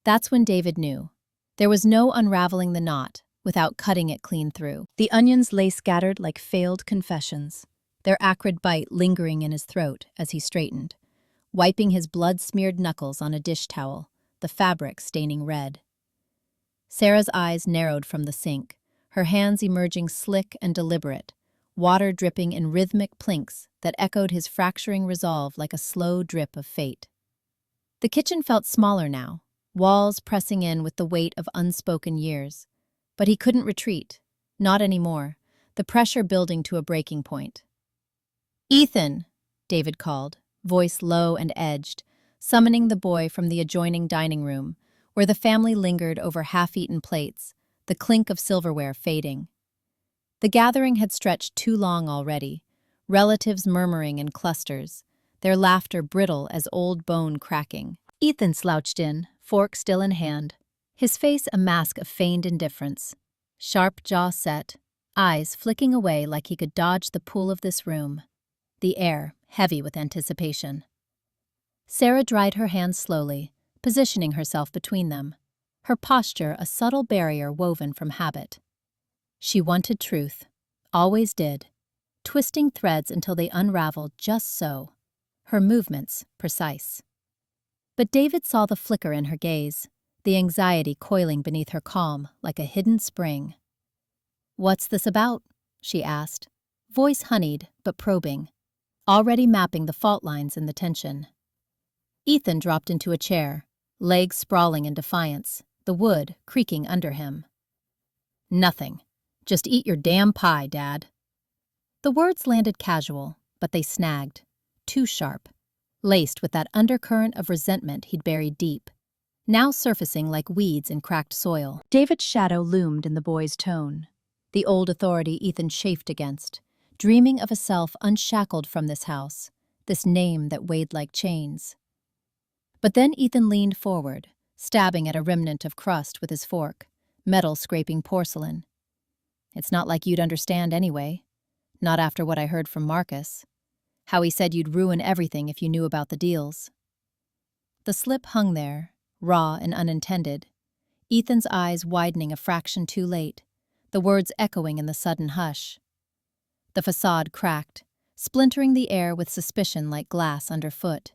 That's when David knew. There was no unraveling the knot without cutting it clean through. The onions lay scattered like failed confessions, their acrid bite lingering in his throat as he straightened, wiping his blood-smeared knuckles on a dish towel, the fabric staining red. Sarah's eyes narrowed from the sink, her hands emerging slick and deliberate, water dripping in rhythmic plinks that echoed his fracturing resolve like a slow drip of fate. The kitchen felt smaller now, walls pressing in with the weight of unspoken years. But he couldn't retreat, not anymore, the pressure building to a breaking point. "Ethan," David called, voice low and edged, summoning the boy from the adjoining dining room, where the family lingered over half-eaten plates, the clink of silverware fading. The gathering had stretched too long already, relatives murmuring in clusters, their laughter brittle as old bone cracking. Ethan slouched in, fork still in hand, his face a mask of feigned indifference, sharp jaw set, eyes flicking away like he could dodge the pull of this room, the air heavy with anticipation. Sarah dried her hands slowly, positioning herself between them, her posture a subtle barrier woven from habit. She wanted truth, always did, twisting threads until they unraveled just so, her movements precise. But David saw the flicker in her gaze, the anxiety coiling beneath her calm like a hidden spring. "What's this about?" she asked, voice honeyed but probing, already mapping the fault lines in the tension. Ethan dropped into a chair, legs sprawling in defiance, the wood creaking under him. "Nothing. Just eat your damn pie, Dad." The words landed casual, but they snagged, too sharp, laced with that undercurrent of resentment he'd buried deep, now surfacing like weeds in cracked soil. David's shadow loomed in the boy's tone, the old authority Ethan chafed against, dreaming of a self unshackled from this house, this name that weighed like chains. But then Ethan leaned forward, stabbing at a remnant of crust with his fork, metal scraping porcelain. "It's not like you'd understand anyway. Not after what I heard from Marcus. How he said you'd ruin everything if you knew about the deals." The slip hung there, raw and unintended, Ethan's eyes widening a fraction too late, the words echoing in the sudden hush. The facade cracked, splintering the air with suspicion like glass underfoot.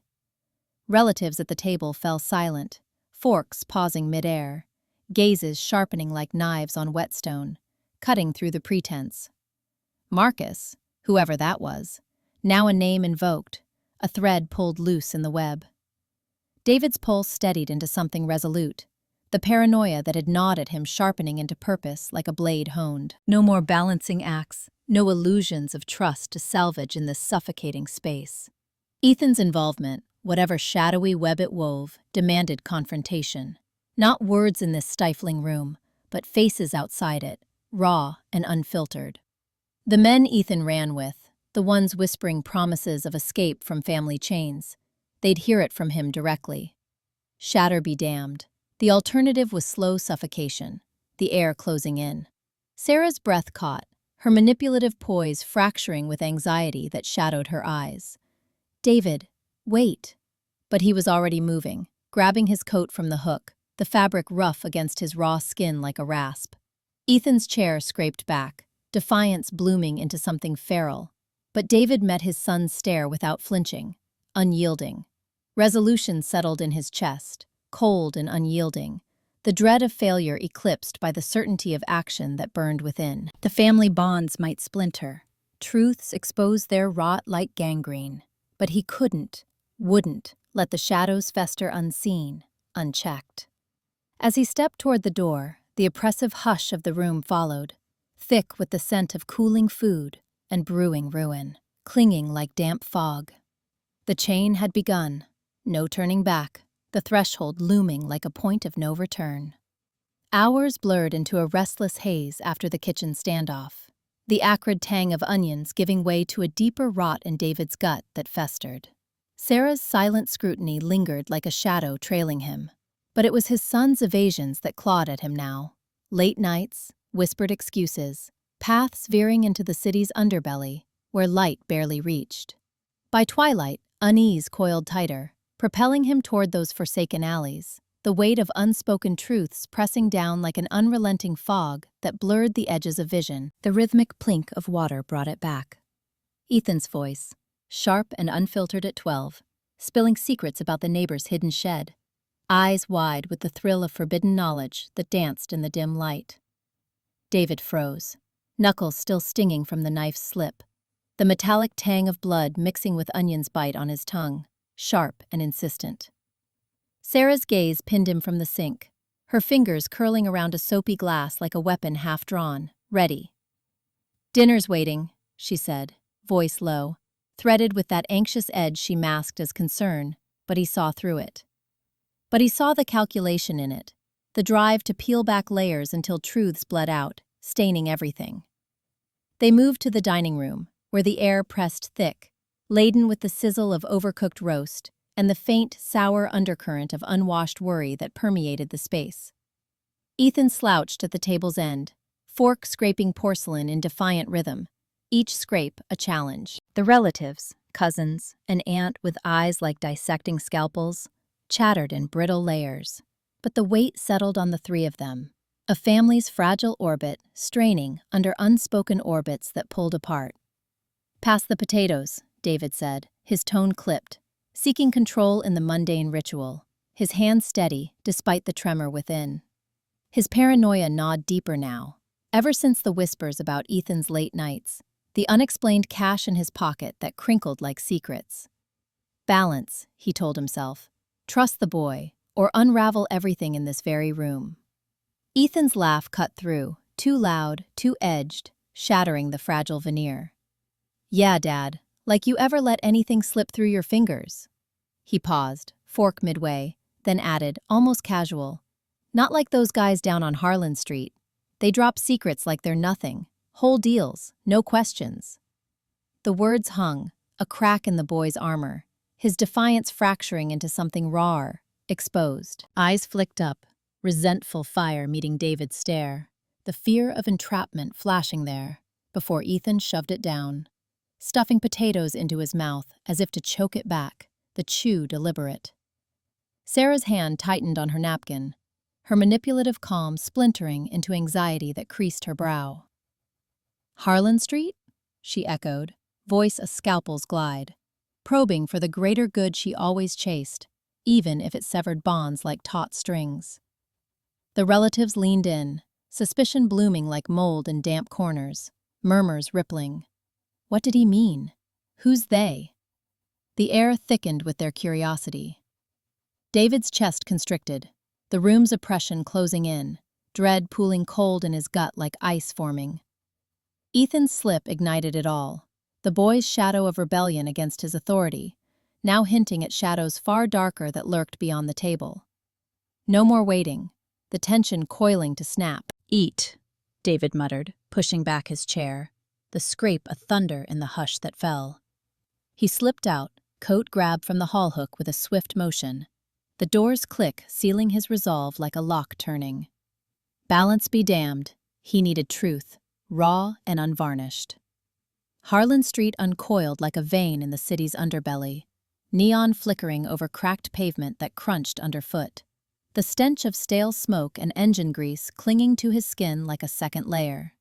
Relatives at the table fell silent, forks pausing midair, gazes sharpening like knives on whetstone, cutting through the pretense. Marcus, whoever that was, now a name invoked, a thread pulled loose in the web. David's pulse steadied into something resolute, the paranoia that had gnawed at him sharpening into purpose like a blade honed. No more balancing acts, no illusions of trust to salvage in this suffocating space. Ethan's involvement, whatever shadowy web it wove, demanded confrontation. Not words in this stifling room, but faces outside it, raw and unfiltered. The men Ethan ran with, the ones whispering promises of escape from family chains, they'd hear it from him directly. Shatter be damned. The alternative was slow suffocation, the air closing in. Sarah's breath caught, her manipulative poise fracturing with anxiety that shadowed her eyes. "David, wait." But he was already moving, grabbing his coat from the hook, the fabric rough against his raw skin like a rasp. Ethan's chair scraped back, defiance blooming into something feral. But David met his son's stare without flinching, unyielding. Resolution settled in his chest, cold and unyielding, the dread of failure eclipsed by the certainty of action that burned within. The family bonds might splinter, truths expose their rot like gangrene, but he wouldn't, let the shadows fester unseen, unchecked. As he stepped toward the door, the oppressive hush of the room followed, thick with the scent of cooling food and brewing ruin, clinging like damp fog. The chain had begun, No turning back, the threshold looming like a point of no return. Hours blurred into a restless haze after the kitchen standoff, the acrid tang of onions giving way to a deeper rot in David's gut that festered. Sarah's silent scrutiny lingered like a shadow trailing him, but it was his son's evasions that clawed at him now. Late nights, whispered excuses, paths veering into the city's underbelly, where light barely reached. By twilight, unease coiled tighter, propelling him toward those forsaken alleys, the weight of unspoken truths pressing down like an unrelenting fog that blurred the edges of vision. The rhythmic plink of water brought it back. Ethan's voice, sharp and unfiltered at 12, spilling secrets about the neighbor's hidden shed, eyes wide with the thrill of forbidden knowledge that danced in the dim light. David froze, knuckles still stinging from the knife's slip, the metallic tang of blood mixing with onion's bite on his tongue, sharp and insistent. Sarah's gaze pinned him from the sink, her fingers curling around a soapy glass like a weapon half drawn, ready. "Dinner's waiting," she said, voice low, threaded with that anxious edge she masked as concern, but he saw through it. But he saw the calculation in it, the drive to peel back layers until truths bled out, staining everything. They moved to the dining room, where the air pressed thick, laden with the sizzle of overcooked roast and the faint, sour undercurrent of unwashed worry that permeated the space. Ethan slouched at the table's end, fork scraping porcelain in defiant rhythm, each scrape a challenge. The relatives, cousins, an aunt with eyes like dissecting scalpels, chattered in brittle layers. But the weight settled on the three of them, a family's fragile orbit straining under unspoken orbits that pulled apart. "Pass the potatoes," David said, his tone clipped, seeking control in the mundane ritual, his hand steady despite the tremor within. His paranoia gnawed deeper now, ever since the whispers about Ethan's late nights, the unexplained cash in his pocket that crinkled like secrets. "Balance," he told himself. "Trust the boy, or unravel everything in this very room." Ethan's laugh cut through, too loud, too edged, shattering the fragile veneer. "Yeah, Dad, like you ever let anything slip through your fingers." He paused, fork midway, then added, almost casual, "Not like those guys down on Harlan Street. They drop secrets like they're nothing. Whole deals, no questions." The words hung, a crack in the boy's armor, his defiance fracturing into something rawer, exposed. Eyes flicked up, resentful fire meeting David's stare, the fear of entrapment flashing there, before Ethan shoved it down, stuffing potatoes into his mouth as if to choke it back, the chew deliberate. Sarah's hand tightened on her napkin, her manipulative calm splintering into anxiety that creased her brow. "Harlan Street?" she echoed, voice a scalpel's glide, probing for the greater good she always chased, even if it severed bonds like taut strings. The relatives leaned in, suspicion blooming like mold in damp corners, murmurs rippling. What did he mean? Who's they? The air thickened with their curiosity. David's chest constricted, the room's oppression closing in, dread pooling cold in his gut like ice forming. Ethan's slip ignited it all, the boy's shadow of rebellion against his authority, now hinting at shadows far darker that lurked beyond the table. No more waiting, the tension coiling to snap. "Eat," David muttered, pushing back his chair, the scrape a thunder in the hush that fell. He slipped out, coat grabbed from the hall hook with a swift motion, the door's click sealing his resolve like a lock turning. Balance be damned, he needed truth, raw and unvarnished. Harlan Street uncoiled like a vein in the city's underbelly, neon flickering over cracked pavement that crunched underfoot, the stench of stale smoke and engine grease clinging to his skin like a second layer.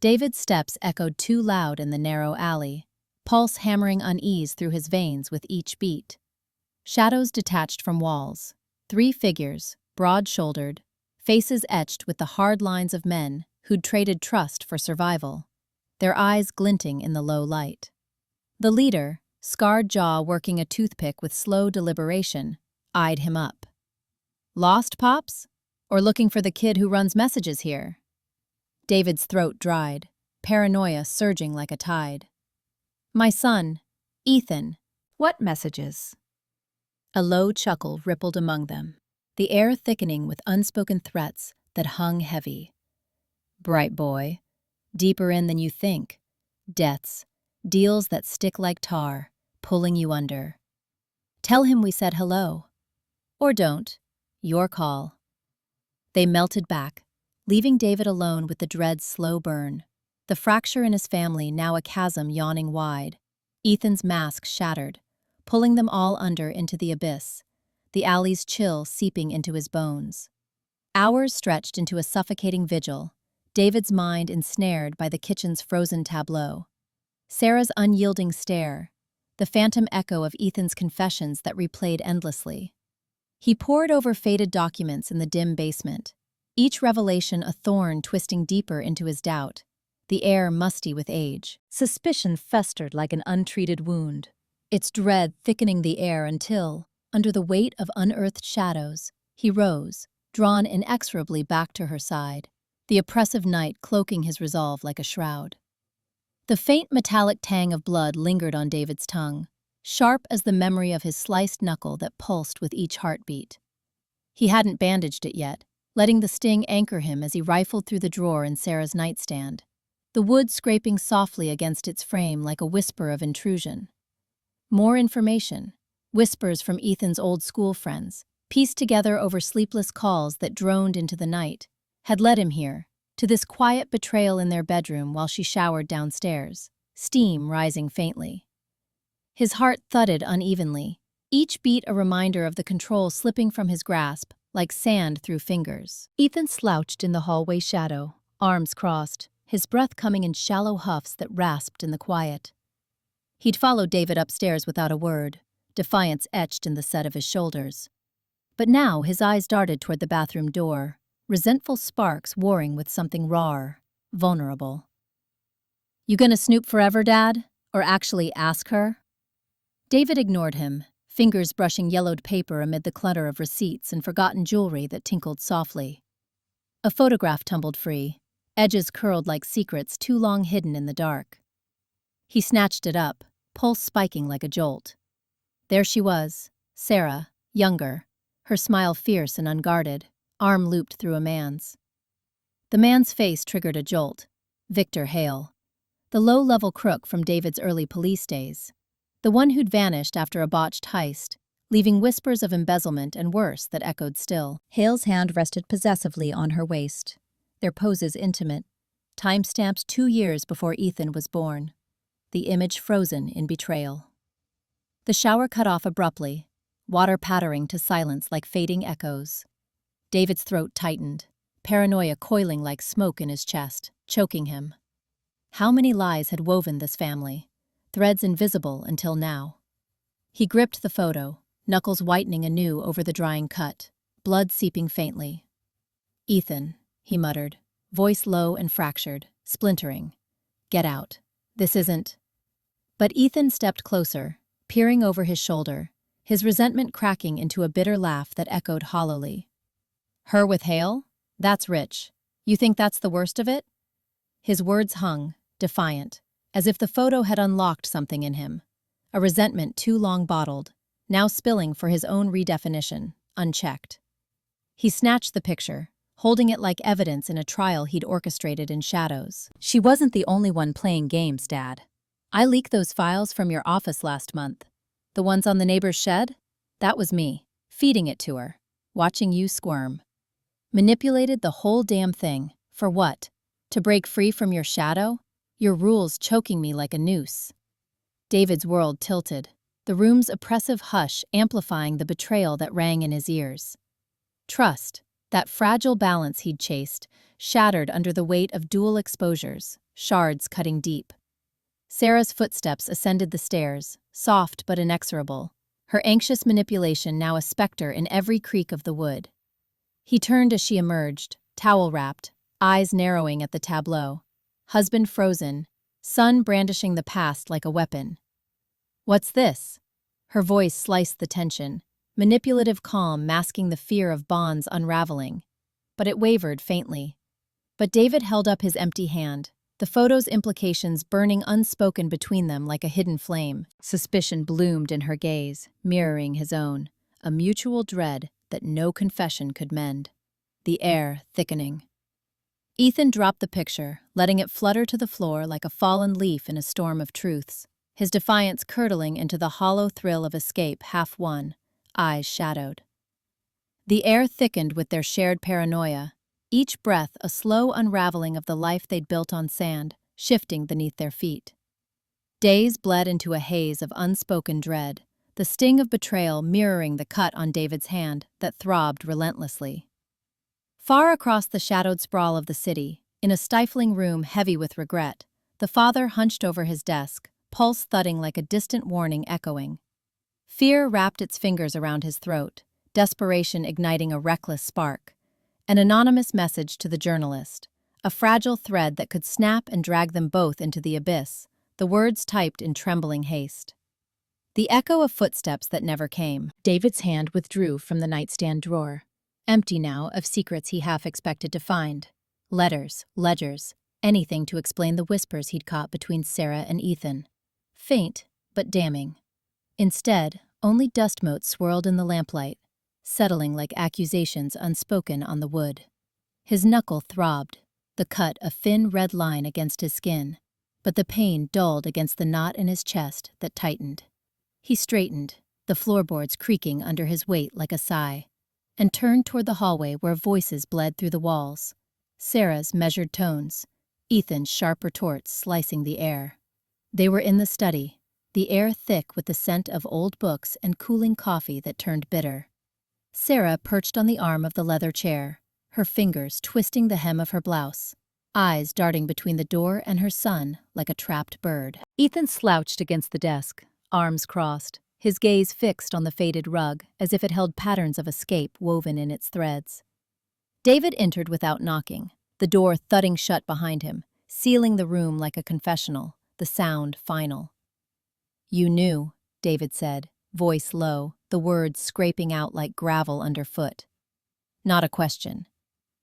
David's steps echoed too loud in the narrow alley, pulse hammering unease through his veins with each beat. Shadows detached from walls, 3 figures, broad-shouldered, faces etched with the hard lines of men who'd traded trust for survival, their eyes glinting in the low light. The leader, scarred jaw working a toothpick with slow deliberation, eyed him up. "Lost, Pops? Or looking for the kid who runs messages here?" David's throat dried, paranoia surging like a tide. "My son, Ethan." "What messages?" A low chuckle rippled among them, the air thickening with unspoken threats that hung heavy. Bright boy, deeper in than you think. Debts, deals that stick like tar, pulling you under. Tell him we said hello. Or don't. Your call. They melted back, leaving David alone with the dread's slow burn. The fracture in his family now a chasm yawning wide. Ethan's mask shattered, pulling them all under into the abyss, the alley's chill seeping into his bones. Hours stretched into a suffocating vigil, David's mind ensnared by the kitchen's frozen tableau. Sarah's unyielding stare, the phantom echo of Ethan's confessions that replayed endlessly. He pored over faded documents in the dim basement, each revelation a thorn twisting deeper into his doubt, the air musty with age. Suspicion festered like an untreated wound, its dread thickening the air until, under the weight of unearthed shadows, he rose, drawn inexorably back to her side, the oppressive night cloaking his resolve like a shroud. The faint metallic tang of blood lingered on David's tongue, sharp as the memory of his sliced knuckle that pulsed with each heartbeat. He hadn't bandaged it yet, letting the sting anchor him as he rifled through the drawer in Sarah's nightstand, the wood scraping softly against its frame like a whisper of intrusion. More information, whispers from Ethan's old school friends, pieced together over sleepless calls that droned into the night, had led him here, to this quiet betrayal in their bedroom while she showered downstairs, steam rising faintly. His heart thudded unevenly, each beat a reminder of the control slipping from his grasp, like sand through fingers. Ethan slouched in the hallway shadow, arms crossed, his breath coming in shallow huffs that rasped in the quiet. He'd followed David upstairs without a word, defiance etched in the set of his shoulders. But now his eyes darted toward the bathroom door, resentful sparks warring with something raw, vulnerable. "You gonna snoop forever, Dad? Or actually ask her?" David ignored him, fingers brushing yellowed paper amid the clutter of receipts and forgotten jewelry that tinkled softly. A photograph tumbled free, edges curled like secrets too long hidden in the dark. He snatched it up, pulse spiking like a jolt. There she was, Sarah, younger, her smile fierce and unguarded, arm looped through a man's. The man's face triggered a jolt. Victor Hale. The low-level crook from David's early police days. The one who'd vanished after a botched heist, leaving whispers of embezzlement and worse that echoed still. Hale's hand rested possessively on her waist, their poses intimate, timestamps 2 years before Ethan was born, the image frozen in betrayal. The shower cut off abruptly, water pattering to silence like fading echoes. David's throat tightened, paranoia coiling like smoke in his chest, choking him. How many lies had woven this family, threads invisible until now? He gripped the photo, knuckles whitening anew over the drying cut, blood seeping faintly. "Ethan," he muttered, voice low and fractured, splintering. "Get out. This isn't—" But Ethan stepped closer, peering over his shoulder, his resentment cracking into a bitter laugh that echoed hollowly. "Her with Hale? That's rich. You think that's the worst of it?" His words hung, defiant, as if the photo had unlocked something in him, a resentment too long bottled, now spilling for his own redefinition, unchecked. He snatched the picture, holding it like evidence in a trial he'd orchestrated in shadows. "She wasn't the only one playing games, Dad. I leaked those files from your office last month. The ones on the neighbor's shed? That was me, feeding it to her, watching you squirm. Manipulated the whole damn thing. For what? To break free from your shadow? Your rules choking me like a noose." David's world tilted, the room's oppressive hush amplifying the betrayal that rang in his ears. Trust, that fragile balance he'd chased, shattered under the weight of dual exposures, shards cutting deep. Sarah's footsteps ascended the stairs, soft but inexorable, her anxious manipulation now a specter in every creak of the wood. He turned as she emerged, towel-wrapped, eyes narrowing at the tableau. Husband frozen, son brandishing the past like a weapon. "What's this?" Her voice sliced the tension, manipulative calm masking the fear of bonds unraveling. But it wavered faintly. But David held up his empty hand, the photo's implications burning unspoken between them like a hidden flame. Suspicion bloomed in her gaze, mirroring his own, a mutual dread that no confession could mend, the air thickening. Ethan dropped the picture, letting it flutter to the floor like a fallen leaf in a storm of truths, his defiance curdling into the hollow thrill of escape half won, eyes shadowed. The air thickened with their shared paranoia, each breath a slow unraveling of the life they'd built on sand, shifting beneath their feet. Days bled into a haze of unspoken dread, the sting of betrayal mirroring the cut on David's hand that throbbed relentlessly. Far across the shadowed sprawl of the city, in a stifling room heavy with regret, the father hunched over his desk, pulse thudding like a distant warning echoing. Fear wrapped its fingers around his throat, desperation igniting a reckless spark. An anonymous message to the journalist, a fragile thread that could snap and drag them both into the abyss, the words typed in trembling haste. The echo of footsteps that never came. David's hand withdrew from the nightstand drawer, empty now of secrets he half expected to find. Letters, ledgers, anything to explain the whispers he'd caught between Sarah and Ethan. Faint, but damning. Instead, only dust motes swirled in the lamplight, settling like accusations unspoken on the wood. His knuckle throbbed, the cut a thin red line against his skin, but the pain dulled against the knot in his chest that tightened. He straightened, the floorboards creaking under his weight like a sigh, and turned toward the hallway where voices bled through the walls. Sarah's measured tones, Ethan's sharp retorts slicing the air. They were in the study, the air thick with the scent of old books and cooling coffee that turned bitter. Sarah perched on the arm of the leather chair, her fingers twisting the hem of her blouse, eyes darting between the door and her son like a trapped bird. Ethan slouched against the desk, arms crossed, his gaze fixed on the faded rug as if it held patterns of escape woven in its threads. David entered without knocking, the door thudding shut behind him, sealing the room like a confessional, the sound final. "You knew," David said, voice low, the words scraping out like gravel underfoot. Not a question.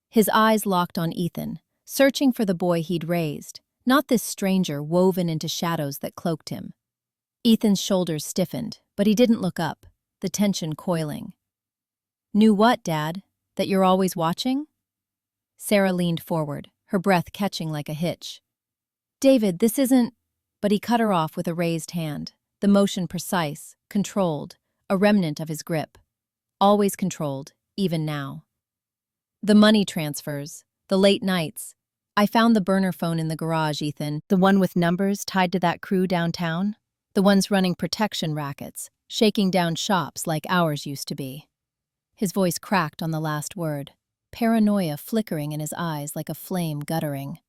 His eyes locked on Ethan, searching for the boy he'd raised, not this stranger woven into shadows that cloaked him. Ethan's shoulders stiffened, but he didn't look up, the tension coiling. "Knew what, Dad? That you're always watching?" Sarah leaned forward, her breath catching like a hitch. "David, this isn't—" But he cut her off with a raised hand, the motion precise, controlled, a remnant of his grip. Always controlled, even now. "The money transfers, the late nights. I found the burner phone in the garage, Ethan, the one with numbers tied to that crew downtown. The ones running protection rackets, shaking down shops like ours used to be." His voice cracked on the last word, paranoia flickering in his eyes like a flame guttering.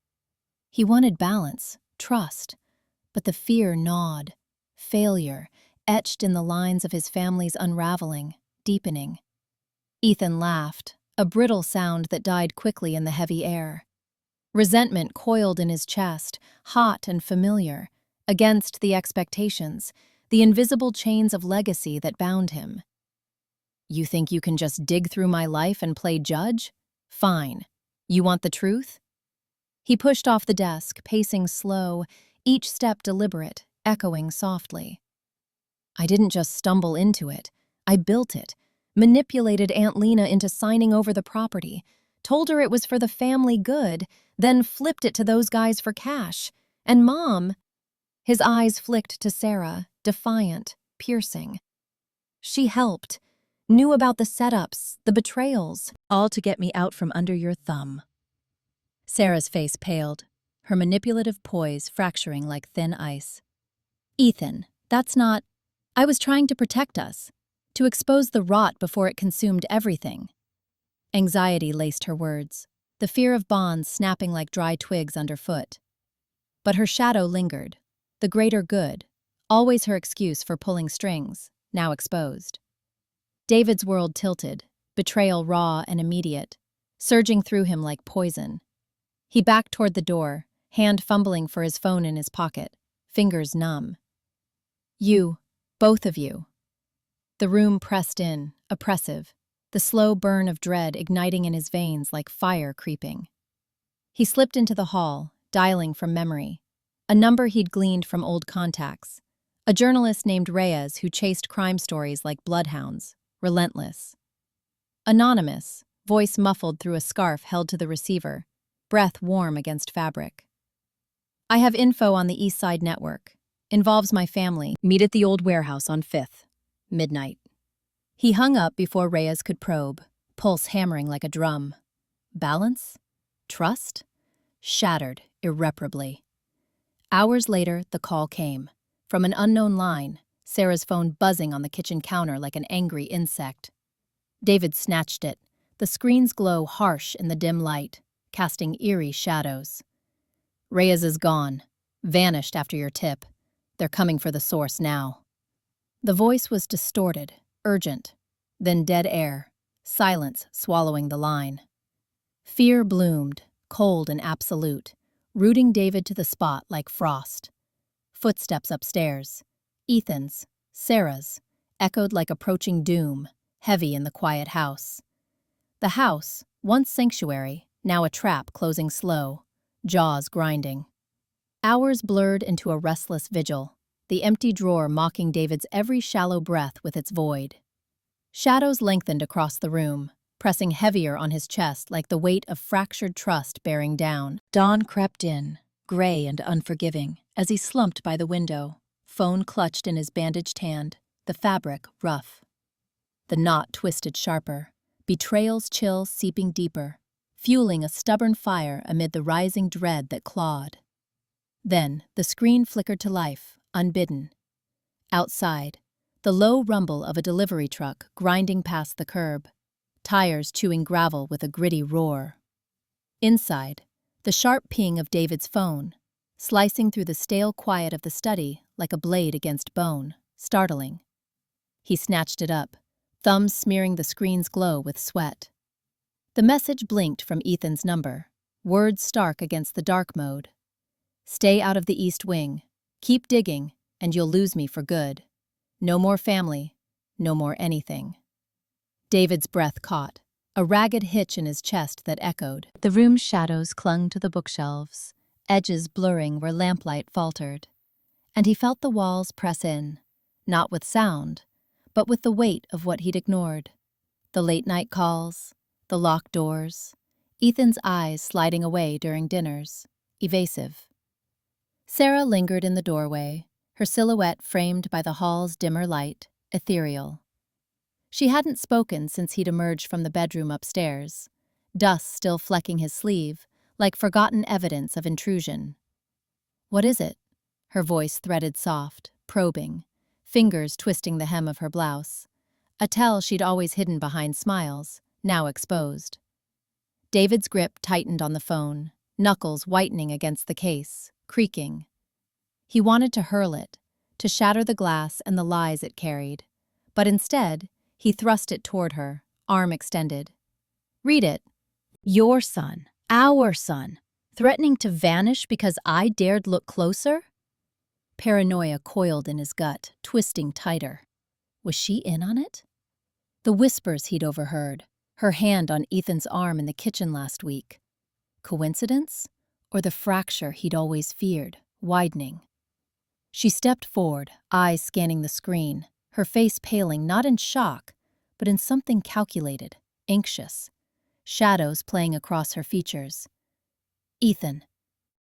He wanted balance, trust, but the fear gnawed, failure, etched in the lines of his family's unraveling, deepening. Ethan laughed, a brittle sound that died quickly in the heavy air. Resentment coiled in his chest, hot and familiar, against the expectations, the invisible chains of legacy that bound him. "You think you can just dig through my life and play judge? Fine. You want the truth?" He pushed off the desk, pacing slow, each step deliberate, echoing softly. "I didn't just stumble into it. I built it, manipulated Aunt Lena into signing over the property, told her it was for the family good, then flipped it to those guys for cash. And Mom—" His eyes flicked to Sarah, defiant, piercing. "She helped, knew about the setups, the betrayals, all to get me out from under your thumb." Sarah's face paled, her manipulative poise fracturing like thin ice. "Ethan, that's not— I was trying to protect us, to expose the rot before it consumed everything." Anxiety laced her words, the fear of bonds snapping like dry twigs underfoot. But her shadow lingered, the greater good, always her excuse for pulling strings, now exposed. David's world tilted, betrayal raw and immediate, surging through him like poison. He backed toward the door, hand fumbling for his phone in his pocket, fingers numb. "You, both of you." The room pressed in, oppressive, the slow burn of dread igniting in his veins like fire creeping. He slipped into the hall, dialing from memory, a number he'd gleaned from old contacts, a journalist named Reyes who chased crime stories like bloodhounds, relentless. Anonymous, voice muffled through a scarf held to the receiver, breath warm against fabric. I have info on the East Side network. Involves my family. Meet at the old warehouse on 5th. Midnight. He hung up before Reyes could probe, pulse hammering like a drum. Balance? Trust? Shattered irreparably. Hours later, the call came. From an unknown line, Sarah's phone buzzing on the kitchen counter like an angry insect. David snatched it, the screen's glow harsh in the dim light, casting eerie shadows. Reyes is gone. Vanished after your tip. They're coming for the source now. The voice was distorted, urgent, then dead air, silence swallowing the line. Fear bloomed, cold and absolute, rooting David to the spot like frost. Footsteps upstairs. Ethan's, Sarah's, echoed like approaching doom, heavy in the quiet house. The house, once sanctuary, now a trap closing slow, jaws grinding. Hours blurred into a restless vigil, the empty drawer mocking David's every shallow breath with its void. Shadows lengthened across the room, pressing heavier on his chest like the weight of fractured trust bearing down. Dawn crept in, gray and unforgiving, as he slumped by the window, phone clutched in his bandaged hand, the fabric rough. The knot twisted sharper, betrayals chill seeping deeper, fueling a stubborn fire amid the rising dread that clawed. Then the screen flickered to life, unbidden. Outside, the low rumble of a delivery truck grinding past the curb, tires chewing gravel with a gritty roar. Inside, the sharp ping of David's phone, slicing through the stale quiet of the study like a blade against bone, startling. He snatched it up, thumbs smearing the screen's glow with sweat. The message blinked from Ethan's number, words stark against the dark mode. Stay out of the East Wing. Keep digging, and you'll lose me for good. No more family, no more anything. David's breath caught, a ragged hitch in his chest that echoed. The room's shadows clung to the bookshelves, edges blurring where lamplight faltered. And he felt the walls press in, not with sound, but with the weight of what he'd ignored. The late-night calls, the locked doors, Ethan's eyes sliding away during dinners, evasive. Sarah lingered in the doorway, her silhouette framed by the hall's dimmer light, ethereal. She hadn't spoken since he'd emerged from the bedroom upstairs, dust still flecking his sleeve, like forgotten evidence of intrusion. "What is it?" Her voice threaded soft, probing, fingers twisting the hem of her blouse, a tell she'd always hidden behind smiles, now exposed. David's grip tightened on the phone, knuckles whitening against the case, creaking. He wanted to hurl it, to shatter the glass and the lies it carried, but instead, he thrust it toward her, arm extended. "Read it. Your son, our son, threatening to vanish because I dared look closer?" Paranoia coiled in his gut, twisting tighter. Was she in on it? The whispers he'd overheard, her hand on Ethan's arm in the kitchen last week. Coincidence? Or the fracture he'd always feared, widening? She stepped forward, eyes scanning the screen, her face paling not in shock, but in something calculated, anxious, shadows playing across her features. "Ethan,